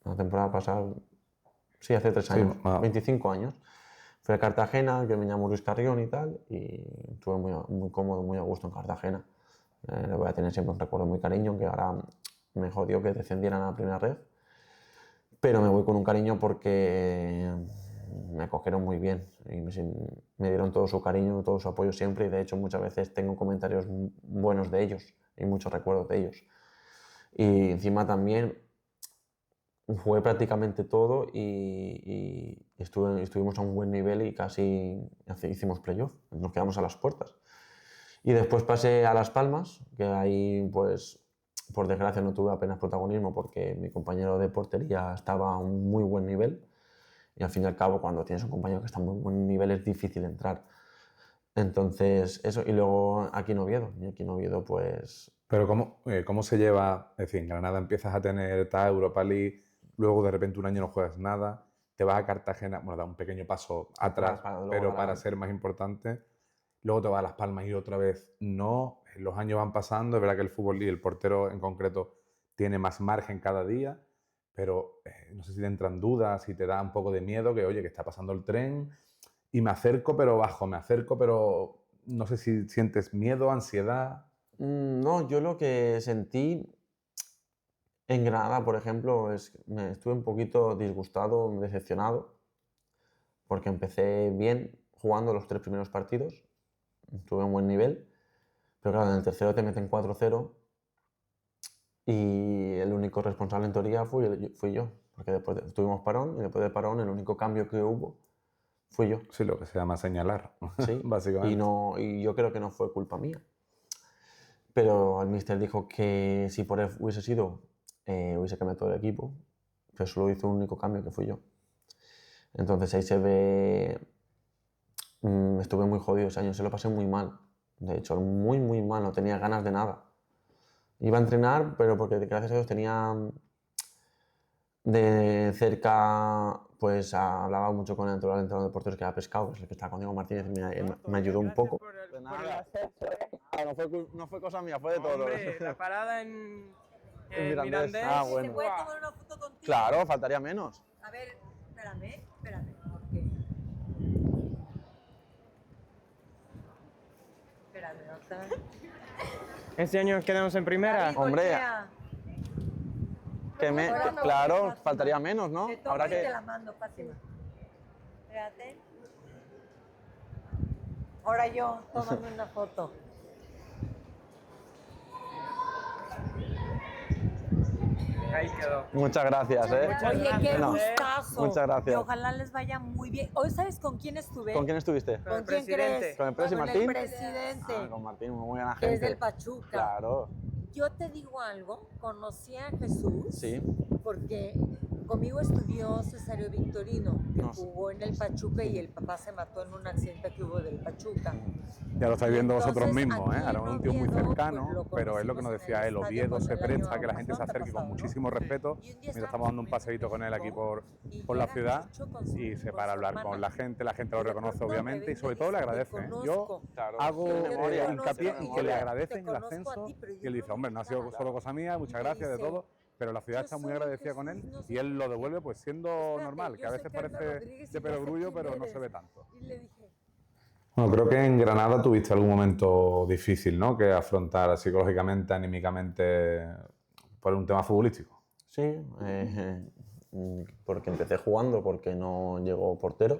La temporada pasada, sí, hace 3 años, Sí, 25 años. Fui a Cartagena, que me llamo Luis Carrión y tal, y estuve muy cómodo, muy a gusto en Cartagena. Le voy a tener siempre un recuerdo muy cariño, que ahora me jodió que descendieran a la primera red. Pero me voy con un cariño porque me acogieron muy bien y me dieron todo su cariño, todo su apoyo siempre, y de hecho muchas veces tengo comentarios buenos de ellos y muchos recuerdos de ellos. Y encima también jugué prácticamente todo y estuvimos a un buen nivel y casi hicimos playoff, nos quedamos a las puertas. Y después pasé a Las Palmas, que ahí pues por desgracia no tuve apenas protagonismo porque mi compañero de portería estaba a un muy buen nivel y al fin y al cabo cuando tienes un compañero que está a muy buen nivel es difícil entrar. Entonces eso, y luego aquí en Oviedo pues... Pero ¿cómo se lleva? Es decir, en Granada empiezas a tener tal Europa League, luego de repente un año no juegas nada, te vas a Cartagena, bueno, da un pequeño paso atrás, pero para ser más importante, luego te vas a Las Palmas y otra vez no, los años van pasando, es verdad que el fútbol y el portero en concreto tiene más margen cada día, pero no sé si te entran dudas, si te da un poco de miedo, que oye, que está pasando el tren y me acerco pero bajo, me acerco pero no sé si sientes miedo, ansiedad... No, yo lo que sentí en Granada, por ejemplo, estuve un poquito disgustado, decepcionado, porque empecé bien jugando los 3 primeros partidos, tuve un buen nivel, pero claro, en el tercero te meten 4-0 y el único responsable en teoría fui yo, porque después tuvimos parón y después del parón el único cambio que hubo fui yo. Sí, lo que se llama señalar, Sí, básicamente. Y yo creo que no fue culpa mía. Pero el míster dijo que si por él hubiese sido, hubiese cambiado todo el equipo, pero solo hizo un único cambio, que fui yo. Entonces ahí se ve... estuve muy jodido ese año, se lo pasé muy mal. De hecho, muy, muy mal, no tenía ganas de nada. Iba a entrenar, pero porque gracias a Dios tenía De cerca, pues hablaba mucho con el entrenador de porteros que era Pescado, que es el que está con Diego Martínez, y me ayudó un poco. No fue cosa mía, fue de todos. Hombre, la parada en Mirandés. Mirandés. Ah, ¿Se bueno. puede tomar una foto contigo? Claro, faltaría menos. A ver, espérame, porque... Espérame, otra vez. Este año quedamos en primera. David, Hombre, voltea. claro, Fátima. faltaría menos, ¿no? Te tomo Ahora y te que la mando, Fátima. Espérate. Ahora yo, tómame una foto. Ahí quedó. muchas gracias, ¿eh? Muchas Oye, gracias, qué No, gustazo. muchas gracias. Y ojalá les vaya muy bien. ¿Hoy sabes con quién estuve? ¿Con quién estuviste? Con el quién presidente. crees? ¿Con el presi Con Martín? el presidente, Ah, con Martín, muy buena que gente. es del Pachuca. Claro, Yo te digo algo, conocí a Jesús sí. porque conmigo estudió Cesario Victorino, que No sé. jugó en el Pachuca y el papá se mató en un accidente que hubo del Pachuca. Ya lo estáis viendo Entonces, vosotros mismos, ¿eh? aquí Ahora en es un tío muy Oviedo, cercano, pues, lo pero es lo que nos conocimos en decía el él, estadio Oviedo cuando se el año presta a que la gente se pasado, acerque con antepasado, muchísimo ¿no? respeto Y un día mientras estaba estamos dando un comiendo paseíto con él aquí México por y la llega ciudad Chucho con su- y se con para a su hablar hermana. con la gente lo Y de reconoce pronto obviamente me y sobre ven y todo le dice, "Te agradecen. conozco". Claro, Hago yo te conozco hincapié y en que le yo agradecen te el conozco a ascenso ti, pero y yo él no dice, hombre, no ha sido ubicaba. solo cosa mía, Y muchas me gracias de dice, todo, pero la ciudad "Yo está muy soy agradecida con Jesús, él no sé y él qué". lo devuelve pues siendo Espérate, normal, que yo a soy veces Carla parece Rodríguez y de ya sé perogrullo, quién pero no eres. se ve tanto. Y le dije, Bueno, creo que en Granada tuviste algún momento difícil, ¿no? Que afrontar psicológicamente, anímicamente, por un tema futbolístico. Sí, porque empecé jugando, porque no llegó portero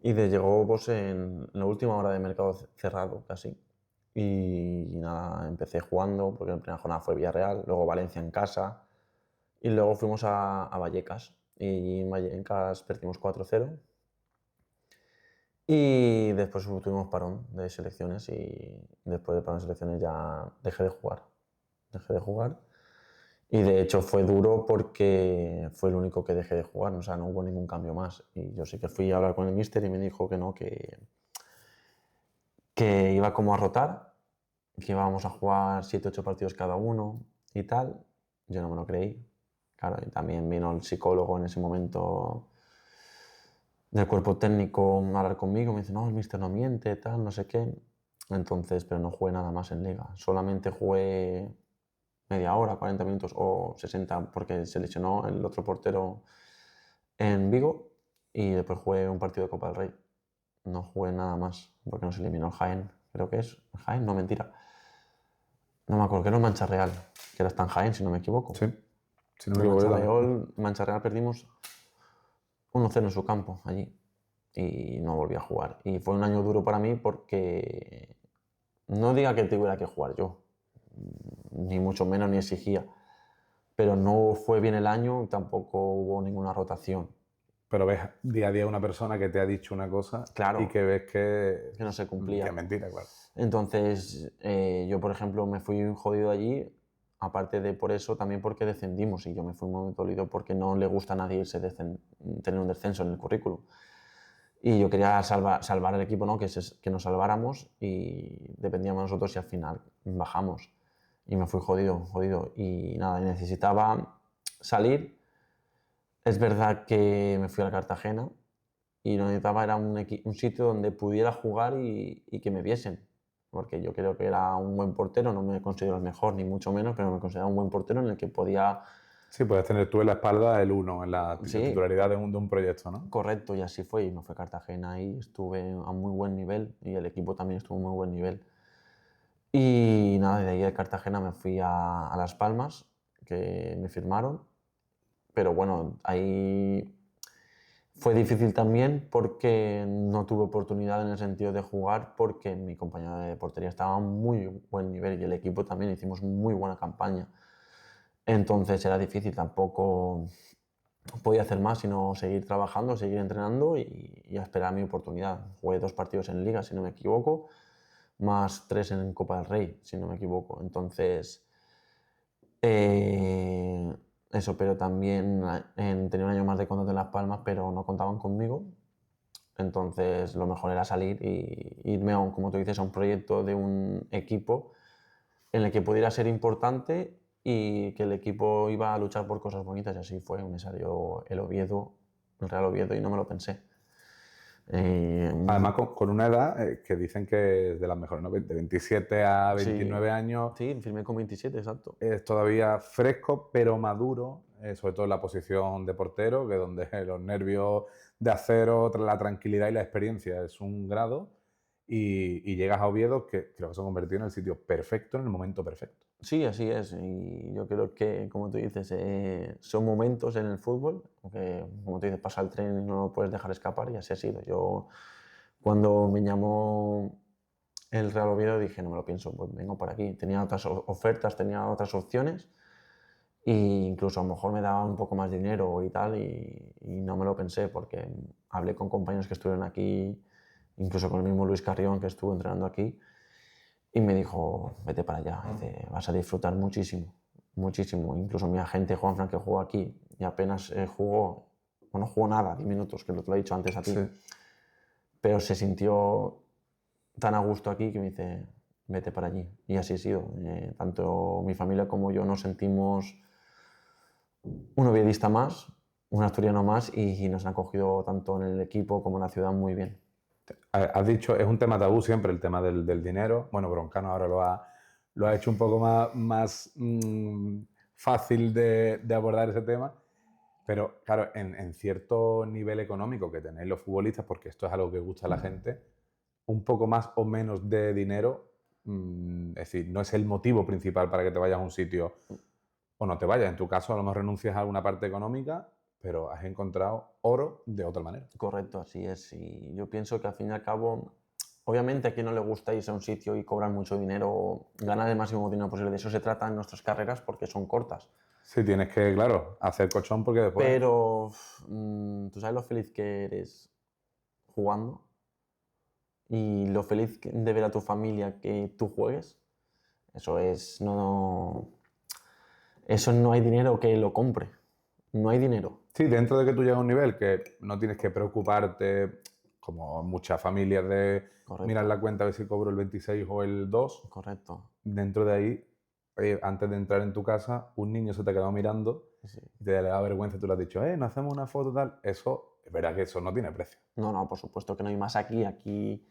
y llegó pues, en la última hora de mercado cerrado casi. Y nada, empecé jugando porque la primera jornada fue Villarreal, luego Valencia en casa y luego fuimos a Vallecas. Y en Vallecas perdimos 4-0 y después tuvimos parón de selecciones y después del parón de selecciones ya dejé de jugar. Dejé de jugar. Y de hecho fue duro porque fue el único que dejé de jugar, o sea, no hubo ningún cambio más. Y yo sí que fui a hablar con el míster y me dijo que no, que iba como a rotar, que íbamos a jugar 7-8 partidos cada uno y tal. Yo no me lo creí. Claro, y también vino el psicólogo en ese momento del cuerpo técnico a hablar conmigo, me dice, no, el míster no miente, tal, no sé qué. Entonces, pero no jugué nada más en liga. Solamente jugué media hora, 40 minutos o 60 porque se lesionó el otro portero en Vigo y después jugué un partido de Copa del Rey. No jugué nada más porque nos eliminó el Jaén, creo que es. ¿Jaén? No, mentira. No me acuerdo, que era el Mancha Real, que era hasta en Jaén, si no me equivoco. Sí, si no me El equivoco. Mancha yo también. Real, Mancha Real perdimos 1-0 en su campo allí y no volví a jugar. Y fue un año duro para mí porque no diga que tuviera que jugar yo, ni mucho menos ni exigía, pero no fue bien el año, tampoco hubo ninguna rotación. Pero ves día a día una persona que te ha dicho una cosa Claro. y que ves que Que no se cumplía. que es mentira, claro. Entonces, yo, por ejemplo, me fui jodido de allí, aparte de por eso, también porque descendimos y yo me fui muy dolido porque no le gusta a nadie tener un descenso en el currículum. Y yo quería salvar el equipo, ¿no? Que nos salváramos y dependíamos nosotros si al final bajamos. Y me fui jodido. Y nada, necesitaba salir. Es verdad que me fui a Cartagena y lo que necesitaba era un sitio donde pudiera jugar y que me viesen. Porque yo creo que era un buen portero, no me considero el mejor ni mucho menos, pero me consideraba un buen portero en el que podía... Sí, puedes tener tú en la espalda el uno, en la Sí. titularidad de un proyecto, ¿no? Correcto, y así fue. Y me fui a Cartagena y estuve a muy buen nivel y el equipo también estuvo a muy buen nivel. Y nada, de ahí de Cartagena me fui a Las Palmas, que me firmaron. Pero bueno, ahí fue difícil también porque no tuve oportunidad en el sentido de jugar porque mi compañero de portería estaba a muy buen nivel y el equipo también hicimos muy buena campaña. Entonces era difícil, tampoco podía hacer más sino seguir trabajando, seguir entrenando y a esperar mi oportunidad. Jugué 2 partidos en Liga, si no me equivoco, más 3 en Copa del Rey, si no me equivoco. Entonces, eso, pero también tenía un año más de contrato en Las Palmas, pero no contaban conmigo. Entonces, lo mejor era salir y irme, como tú dices, a un proyecto de un equipo en el que pudiera ser importante y que el equipo iba a luchar por cosas bonitas y así fue. Me salió el Oviedo, el Real Oviedo y no me lo pensé. Además, con una edad que dicen que es de las mejores, ¿no? De 27 a 29 años. Sí, firmé con 27, exacto. Es todavía fresco, pero maduro, sobre todo en la posición de portero, que es donde los nervios de acero, la tranquilidad y la experiencia es un grado. Y llegas a Oviedo, que creo que se ha convertido en el sitio perfecto, en el momento perfecto. Sí, así es. Y yo creo que, como tú dices, son momentos en el fútbol, que, como tú dices, pasa el tren y no lo puedes dejar escapar y así ha sido. Yo, cuando me llamó el Real Oviedo, dije, no me lo pienso, pues vengo por aquí. Tenía otras ofertas, tenía otras opciones e incluso a lo mejor me daban un poco más de dinero y tal y no me lo pensé porque hablé con compañeros que estuvieron aquí, incluso con el mismo Luis Carrión que estuvo entrenando aquí. Y me dijo, vete para allá, dice, vas a disfrutar muchísimo, muchísimo. Incluso mi agente Juanfran, que jugó aquí, y apenas jugó, bueno, no jugó nada, 10 minutos, que te lo he dicho antes a ti, Sí. pero se sintió tan a gusto aquí que me dice, vete para allí. Y así ha sido. Tanto mi familia como yo nos sentimos un oviedista más, un asturiano más, y nos han acogido tanto en el equipo como en la ciudad muy bien. Has dicho, es un tema tabú siempre el tema del dinero. Bueno, Broncano ahora lo ha hecho un poco más fácil de abordar ese tema. Pero claro, en cierto nivel económico que tenéis los futbolistas, porque esto es algo que gusta a la gente, un poco más o menos de dinero, es decir, no es el motivo principal para que te vayas a un sitio o no te vayas. En tu caso, a lo mejor renuncias a alguna parte económica, pero has encontrado oro de otra manera. Correcto, así es. Y yo pienso que al fin y al cabo, obviamente a quien no le gusta irse a un sitio y cobrar mucho dinero, ganar el máximo dinero posible. De eso se trata en nuestras carreras porque son cortas. Sí, tienes que, claro, hacer colchón porque después... Pero tú sabes lo feliz que eres jugando y lo feliz de ver a tu familia que tú juegues. Eso es, eso no hay dinero que lo compre. No hay dinero. Sí, dentro de que tú llegas a un nivel que no tienes que preocuparte, como muchas familias, de Correcto. mirar la cuenta a ver si cobro el 26 o el 2. Correcto. Dentro de ahí, antes de entrar en tu casa, un niño se te ha quedado mirando Sí. y te da vergüenza y tú le has dicho, no hacemos una foto tal. Eso, es verdad que eso no tiene precio. No, por supuesto que no hay más aquí. Aquí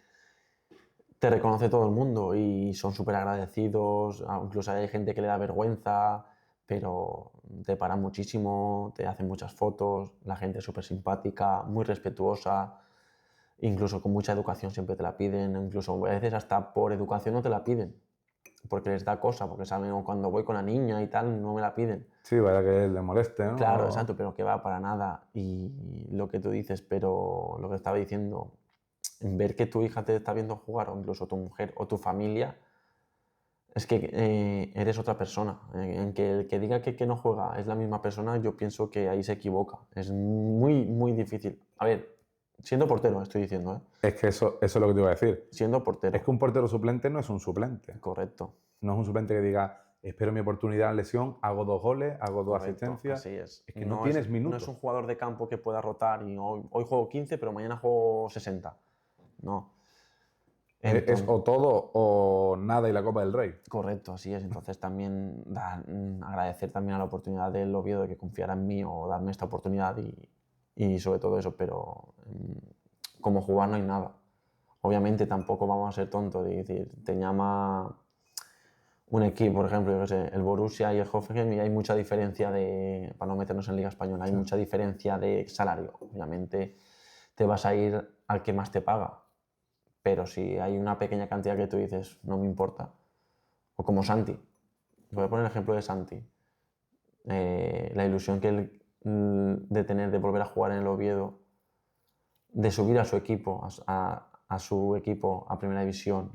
te reconoce todo el mundo y son súper agradecidos. Incluso hay gente que le da vergüenza, pero te paran muchísimo, te hacen muchas fotos. La gente es súper simpática, muy respetuosa, incluso con mucha educación siempre te la piden. Incluso a veces hasta por educación no te la piden, porque les da cosa, porque saben cuando voy con la niña y tal, no me la piden. Sí, para que le moleste, ¿no? Claro, exacto, pero que va para nada. Y lo que tú dices, pero lo que estaba diciendo, ver que tu hija te está viendo jugar, o incluso tu mujer o tu familia, es que eres otra persona. En que el que diga que no juega es la misma persona, yo pienso que ahí se equivoca. Es muy, muy difícil. A ver, siendo portero, estoy diciendo, ¿eh? Es que eso es lo que te iba a decir. Siendo portero. Es que un portero suplente no es un suplente. Correcto. No es un suplente que diga, espero mi oportunidad en lesión, hago 2 goles, hago 2 Correcto, asistencias. así es. Es que no tienes minutos. No es un jugador de campo que pueda rotar y hoy juego 15, pero mañana juego 60. No. Es o todo o nada y la Copa del Rey. Correcto, así es. Entonces también agradecer también a la oportunidad del Oviedo de que confiara en mí o darme esta oportunidad y sobre todo eso, pero como jugar no hay nada. Obviamente tampoco vamos a ser tontos de decir, te llama un equipo, por ejemplo, yo qué sé, el Borussia y el Hoffenheim y hay mucha diferencia para no meternos en Liga Española, hay mucha diferencia de salario. Obviamente te vas a ir al que más te paga. Pero si hay una pequeña cantidad que tú dices, no me importa. O como Santi. Voy a poner el ejemplo de Santi. La ilusión que él de tener de volver a jugar en el Oviedo, de subir a su equipo, a su equipo a Primera División.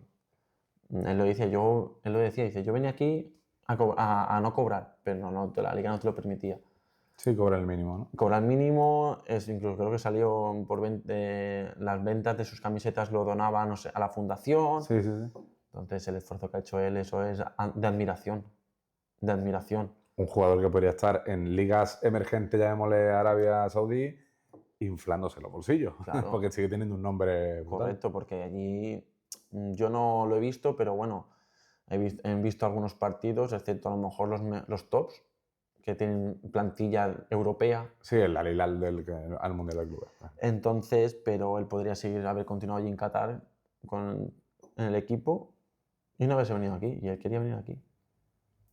Él lo decía, dice, yo venía aquí a no cobrar, pero no, la Liga no te lo permitía. Sí, cobra el mínimo, ¿no? Cobrar el mínimo, incluso creo que salió las ventas de sus camisetas lo donaban, no sé, a la fundación. Sí. Entonces el esfuerzo que ha hecho él, eso es de admiración, de admiración. Un jugador que podría estar en ligas emergentes, llamémosle Arabia Saudí, inflándose los bolsillos, Claro. porque sigue teniendo un nombre brutal. Correcto, porque allí yo no lo he visto, pero bueno, He visto algunos partidos, excepto a lo mejor los tops, que tienen plantilla europea. Sí, el Al Hilal al Mundial de Clubes. Entonces, pero él podría haber continuado allí en Qatar en el equipo y no haberse venido aquí. Y él quería venir aquí.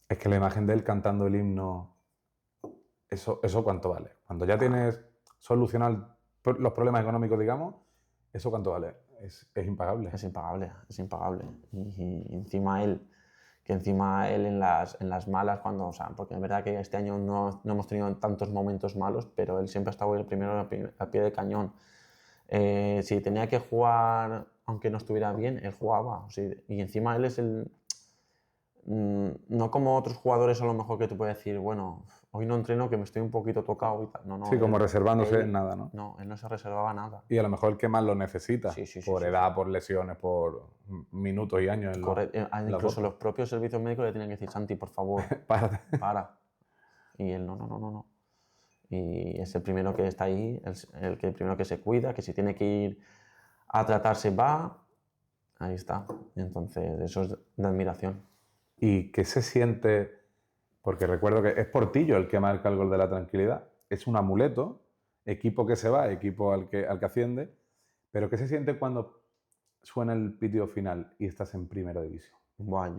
Es que la imagen de él cantando el himno, ¿eso cuánto vale? Cuando ya tienes solucionado los problemas económicos, digamos, ¿eso cuánto vale? Es impagable. Es impagable, es impagable. Y encima él en las malas, o sea, porque es verdad que este año no hemos tenido tantos momentos malos, pero él siempre ha estado el primero al pie del cañón. Si tenía que jugar, aunque no estuviera bien, él jugaba. O sea, y encima él es no como otros jugadores a lo mejor que tú puedes decir, bueno, hoy no entreno que me estoy un poquito tocado y tal. No, Sí, como reservándose nada, ¿no? No, él no se reservaba nada. Y a lo mejor el que más lo necesita, Sí, por edad, por lesiones, por minutos y años. Incluso los propios servicios médicos le tienen que decir, Santi, por favor, para. Y él, no. Y es el primero que está ahí, el primero que se cuida, que si tiene que ir a tratarse va, ahí está. Entonces, eso es de admiración. ¿Y qué se siente? Porque recuerdo que es Portillo el que marca el gol de la tranquilidad. Es un amuleto, equipo que se va, equipo al que asciende. Pero ¿qué se siente cuando suena el pitido final y estás en primera división? Buah,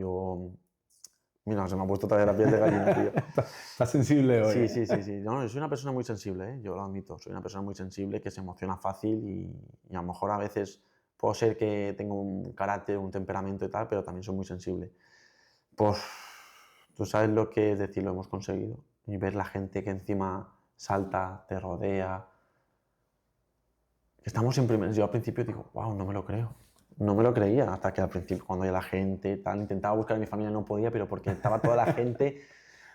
mira, se me ha puesto otra vez la piel de gallina, tío. Estás sensible hoy. Sí. No, soy una persona muy sensible, ¿eh? Yo lo admito. Soy una persona muy sensible que se emociona fácil y a lo mejor a veces puedo ser que tengo un carácter, un temperamento y tal, pero también soy muy sensible. Pues tú sabes lo que es decir, lo hemos conseguido. Y ver la gente que encima salta, te rodea. Estamos en primer. Yo al principio digo, wow, no me lo creo. No me lo creía, hasta que al principio, cuando ya la gente tal, intentaba buscar a mi familia, no podía, pero porque estaba toda la gente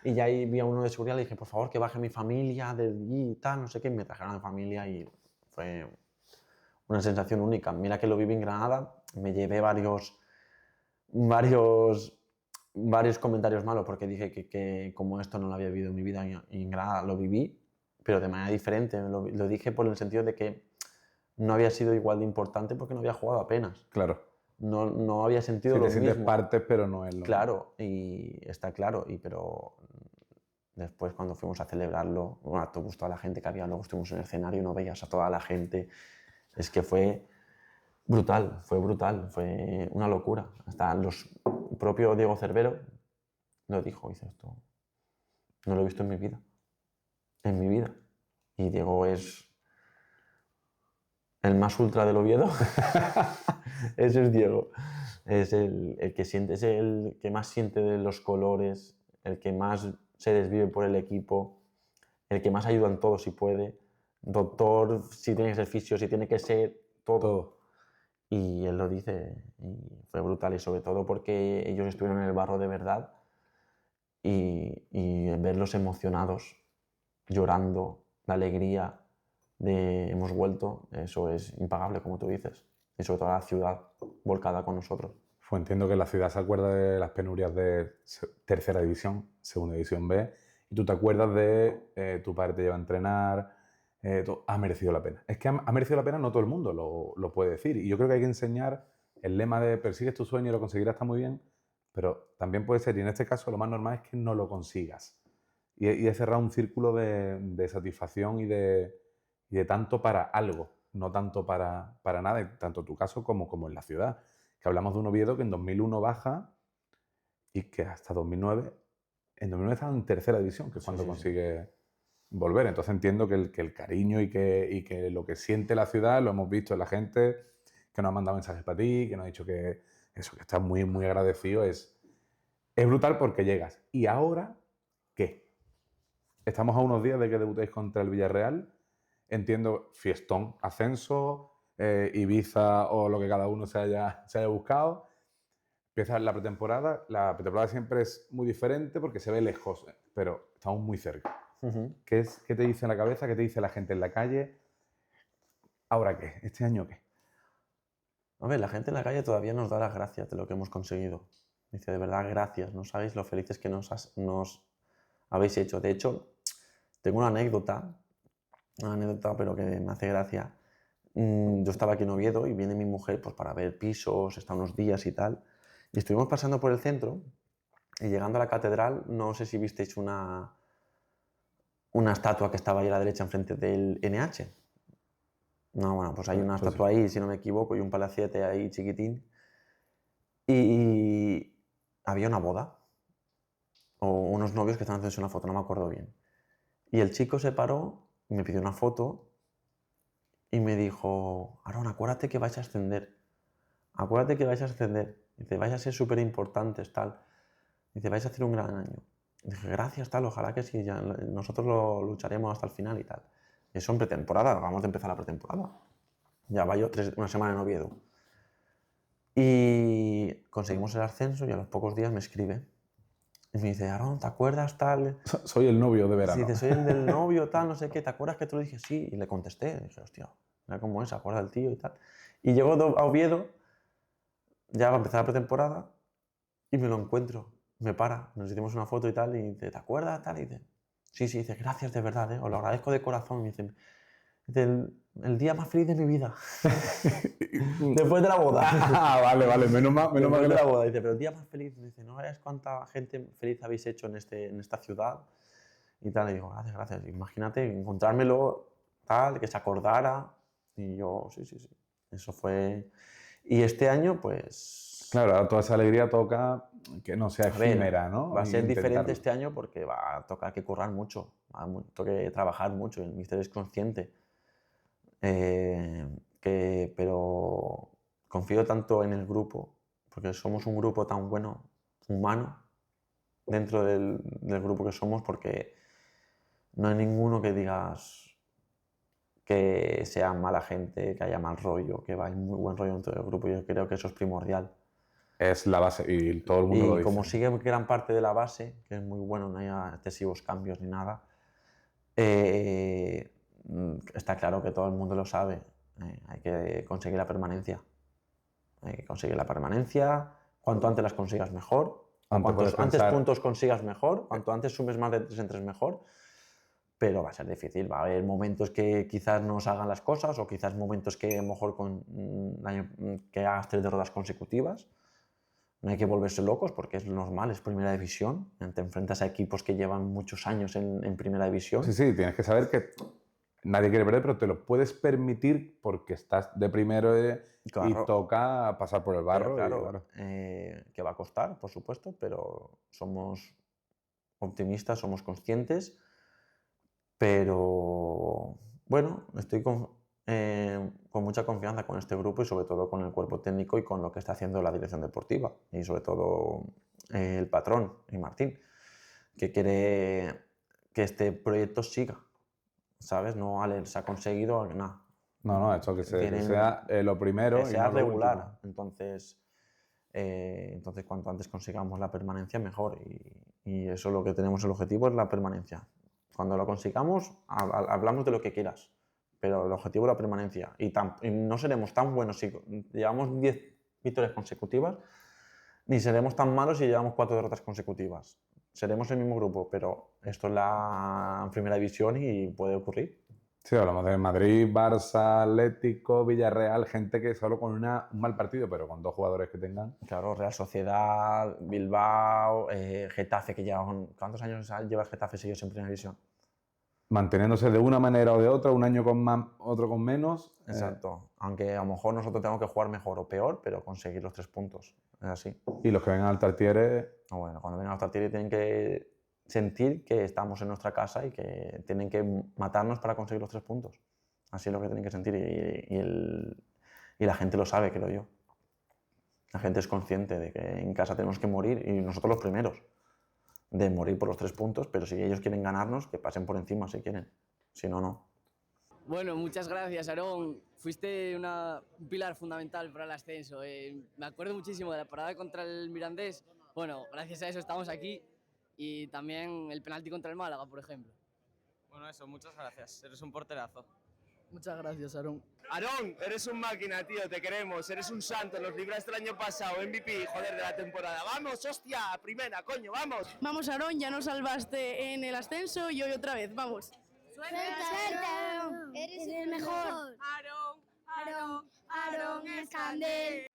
y ya ahí vi a uno de seguridad, le dije, por favor, que baje mi familia de allí y tal, no sé qué, y me trajeron a mi familia y fue una sensación única. Mira que lo viví en Granada, me llevé varios comentarios malos porque dije que como esto no lo había vivido en mi vida y en Granada lo viví, pero de manera diferente. Lo dije por el sentido de que no había sido igual de importante porque no había jugado apenas. Claro. No había sentido sí, lo mismo. mismo. Te sientes parte, pero no es lo Claro, y está claro, pero después cuando fuimos a celebrarlo, un autobús, toda la gente que había, luego estuvimos en el escenario, no veías a toda la gente, es que fue brutal, fue una locura. Hasta el propio Diego Cervero lo dijo, dice esto, no lo he visto en mi vida. Y Diego es el más ultra del Oviedo. Ese es Diego. Es el que siente, es el que más siente de los colores, el que más se desvive por el equipo, el que más ayuda en todo si puede. Doctor, si tiene que ser fisio, si tiene que ser todo. Y él lo dice, y fue brutal, y sobre todo porque ellos estuvieron en el barro de verdad y verlos emocionados, llorando, la alegría de hemos vuelto, eso es impagable, como tú dices, y sobre todo la ciudad volcada con nosotros. Pues entiendo que la ciudad se acuerda de las penurias de tercera división, segunda división B, y tú te acuerdas de tu padre te lleva a entrenar, ha merecido la pena. Es que ha merecido la pena, no todo el mundo lo puede decir, y yo creo que hay que enseñar el lema de persigues tu sueño y lo conseguirás, está muy bien, pero también puede ser, y en este caso lo más normal es que no lo consigas. Y he cerrado un círculo de satisfacción y de tanto para algo, no tanto para nada, tanto en tu caso como en la ciudad. Que hablamos de un Oviedo que en 2001 baja y que hasta 2009, en 2009 estaba en tercera división, que es cuando consigue volver. Entonces entiendo que el cariño y que lo que siente la ciudad lo hemos visto en la gente, que nos ha mandado mensajes para ti, que nos ha dicho que eso, que está muy, muy agradecido. Es brutal porque llegas. ¿Y ahora qué? Estamos a unos días de que debutéis contra el Villarreal. Entiendo, fiestón, ascenso, Ibiza o lo que cada uno se haya buscado. Empieza la pretemporada. La pretemporada siempre es muy diferente porque se ve lejos, pero estamos muy cerca. ¿Qué te dice en la cabeza? ¿Qué te dice la gente en la calle? ¿Ahora qué? ¿Este año qué? A ver, la gente en la calle todavía nos da las gracias de lo que hemos conseguido. Dice, de verdad, gracias. No sabéis lo felices que nos habéis hecho. De hecho, tengo una anécdota, pero que me hace gracia. Yo estaba aquí en Oviedo y viene mi mujer pues, para ver pisos, está unos días y tal. Y estuvimos pasando por el centro y llegando a la catedral, no sé si visteis una estatua que estaba ahí a la derecha enfrente del NH. No, bueno, pues hay una Pues estatua ahí, si no me equivoco, y un palacete ahí chiquitín. Y había una boda, o unos novios que estaban haciendo una foto, no me acuerdo bien. Y el chico se paró, me pidió una foto y me dijo, Aarón, acuérdate que vais a ascender. Acuérdate que vais a ascender. Dice, vais a ser súper importantes, tal. Dice, vais a hacer un gran año. Y dije, gracias, tal, ojalá que sí, ya, nosotros lo lucharemos hasta el final y tal. Y eso en pretemporada, vamos a empezar la pretemporada. Ya va yo una semana en Oviedo. Y conseguimos el ascenso y a los pocos días me escribe. Y me dice, Aarón, ¿te acuerdas tal? Soy el novio de verano. Sí, dice, soy el del novio, tal, no sé qué. ¿Te acuerdas que te lo dije? Sí. Y le contesté. Y dije, hostia, mira cómo es, ¿se acuerda del tío y tal? Y llego a Oviedo, ya va a empezar la pretemporada, y me lo encuentro. Me para, nos hicimos una foto y tal, y dice, ¿te acuerdas? Tal, y dice, sí, dice, gracias de verdad, os lo agradezco de corazón. Y dice, el día más feliz de mi vida. Después de la boda. Ah, vale, menos mal Después que de la boda, dice, pero el día más feliz. Dice, ¿no sabes cuánta gente feliz habéis hecho en esta ciudad? Y tal, y digo, gracias. Imagínate encontrármelo, tal, que se acordara. Y yo, sí. Eso fue. Y este año, pues. Claro, ahora toda esa alegría toca que no sea a ver, efímera, ¿no? va a ser diferente Intentarlo. este año porque va a tocar que currar mucho, tocar que trabajar mucho. El míster es consciente. Pero confío tanto en el grupo, porque somos un grupo tan bueno, humano, dentro del grupo que somos, porque no hay ninguno que digas que sea mala gente, que haya mal rollo, que hay muy buen rollo dentro del grupo. Yo creo que eso es primordial. Es la base y todo el mundo lo Y dice. como sigue gran parte de la base, que es muy bueno, no hay excesivos cambios ni nada, está claro que todo el mundo lo sabe. Hay que conseguir la permanencia. Hay que conseguir la permanencia. Cuanto antes las consigas mejor. Cuantos antes puntos consigas mejor. Cuanto antes sumes más de 3 en 3 mejor. Pero va a ser difícil. Va a haber momentos que quizás no salgan las cosas o quizás momentos que a lo mejor que hagas 3 derrotas consecutivas. No hay que volverse locos porque es normal, es primera división. Te enfrentas a equipos que llevan muchos años en primera división. Sí, tienes que saber que nadie quiere perder, pero te lo puedes permitir porque estás de primero y toca pasar por el barro. Claro. Que va a costar, por supuesto, pero somos optimistas, somos conscientes. Pero bueno, estoy con mucha confianza con este grupo y sobre todo con el cuerpo técnico y con lo que está haciendo la dirección deportiva y sobre todo el patrón y Martín, que quiere que este proyecto siga, ¿sabes? No se ha conseguido nada. No, esto que sea lo primero que sea y no regular. lo último. Entonces, cuanto antes consigamos la permanencia, mejor. Y eso es lo que tenemos, el objetivo es la permanencia. Cuando lo consigamos, hablamos de lo que quieras, pero el objetivo es la permanencia. Y no seremos tan buenos si llevamos 10 victorias consecutivas, ni seremos tan malos si llevamos 4 derrotas consecutivas. Seremos el mismo grupo, pero esto es la primera división y puede ocurrir. Sí, hablamos de Madrid, Barça, Atlético, Villarreal, gente que solo con un mal partido, pero con 2 jugadores que tengan. Claro, Real Sociedad, Bilbao, Getafe, que llevan... ¿Cuántos años lleva el Getafe seguidos en primera división? Manteniéndose de una manera o de otra, un año con más, otro con menos. Exacto. Aunque a lo mejor nosotros tenemos que jugar mejor o peor, pero conseguir los 3 puntos. Es así. Y los que vengan al Tartiere... Bueno, cuando vengan al Tartiere tienen que sentir que estamos en nuestra casa y que tienen que matarnos para conseguir los 3 puntos. Así es lo que tienen que sentir y la gente lo sabe, creo yo. La gente es consciente de que en casa tenemos que morir y nosotros los primeros de morir por los 3 puntos, pero si ellos quieren ganarnos, que pasen por encima si quieren. Si no, no. Bueno, muchas gracias, Aarón. Fuiste un pilar fundamental para el ascenso. Me acuerdo muchísimo de la parada contra el Mirandés. Bueno, gracias a eso estamos aquí. Y también el penalti contra el Málaga, por ejemplo. Bueno, eso, muchas gracias. Eres un porterazo. Muchas gracias, Aarón. Aarón, eres un máquina, tío, te queremos. Eres un santo, nos libraste el año pasado, MVP, joder, de la temporada. ¡Vamos, hostia! Primera, coño, vamos. Vamos, Aarón, ya nos salvaste en el ascenso y hoy otra vez, vamos. ¡Suerte, Aarón! ¡Eres el mejor! Aarón es Candel.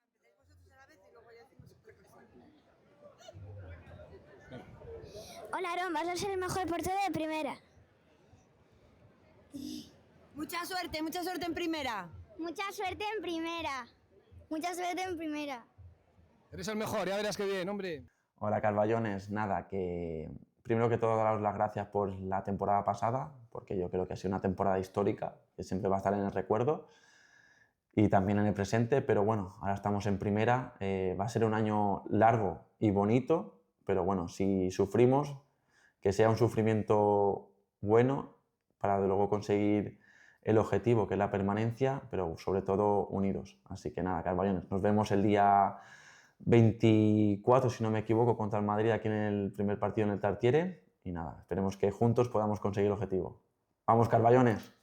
Hola, Aarón, vas a ser el mejor portero de primera. Mucha suerte en primera. Mucha suerte en primera. Mucha suerte en primera. Eres el mejor, ya verás qué bien, hombre. Hola Carballones, nada, que primero que todo daros las gracias por la temporada pasada, porque yo creo que ha sido una temporada histórica, que siempre va a estar en el recuerdo y también en el presente, pero bueno, ahora estamos en primera, va a ser un año largo y bonito, pero bueno, si sufrimos, que sea un sufrimiento bueno para luego conseguir el objetivo, que es la permanencia, pero sobre todo unidos. Así que nada, Carballones, nos vemos el día 24, si no me equivoco, contra el Madrid aquí en el primer partido en el Tartiere y nada, esperemos que juntos podamos conseguir el objetivo. ¡Vamos, Carballones!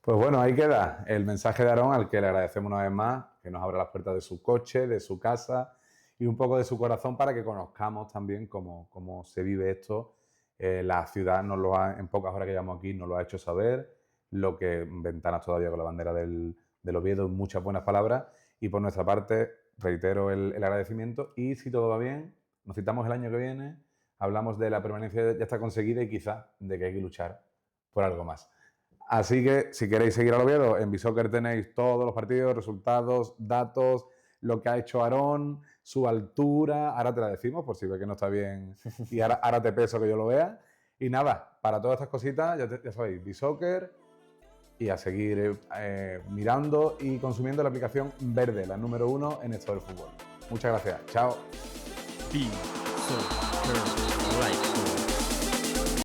Pues bueno, ahí queda el mensaje de Aarón, al que le agradecemos una vez más que nos abra las puertas de su coche, de su casa y un poco de su corazón para que conozcamos también cómo se vive esto. La ciudad en pocas horas que llevamos aquí nos lo ha hecho saber, lo que ventanas todavía con la bandera del Oviedo, muchas buenas palabras y por nuestra parte reitero el agradecimiento y si todo va bien, nos citamos el año que viene, hablamos de la permanencia ya está conseguida y quizá de que hay que luchar por algo más. Así que si queréis seguir al Oviedo, en Bisoccer tenéis todos los partidos, resultados, datos, lo que ha hecho Aarón, su altura, ahora te la decimos por si ve que no está bien y ahora te peso que yo lo vea. Y nada, para todas estas cositas, ya sabéis, Bisoccer y a seguir mirando y consumiendo la aplicación verde, la número 1 en esto del fútbol. Muchas gracias, chao. Bisoccer, like.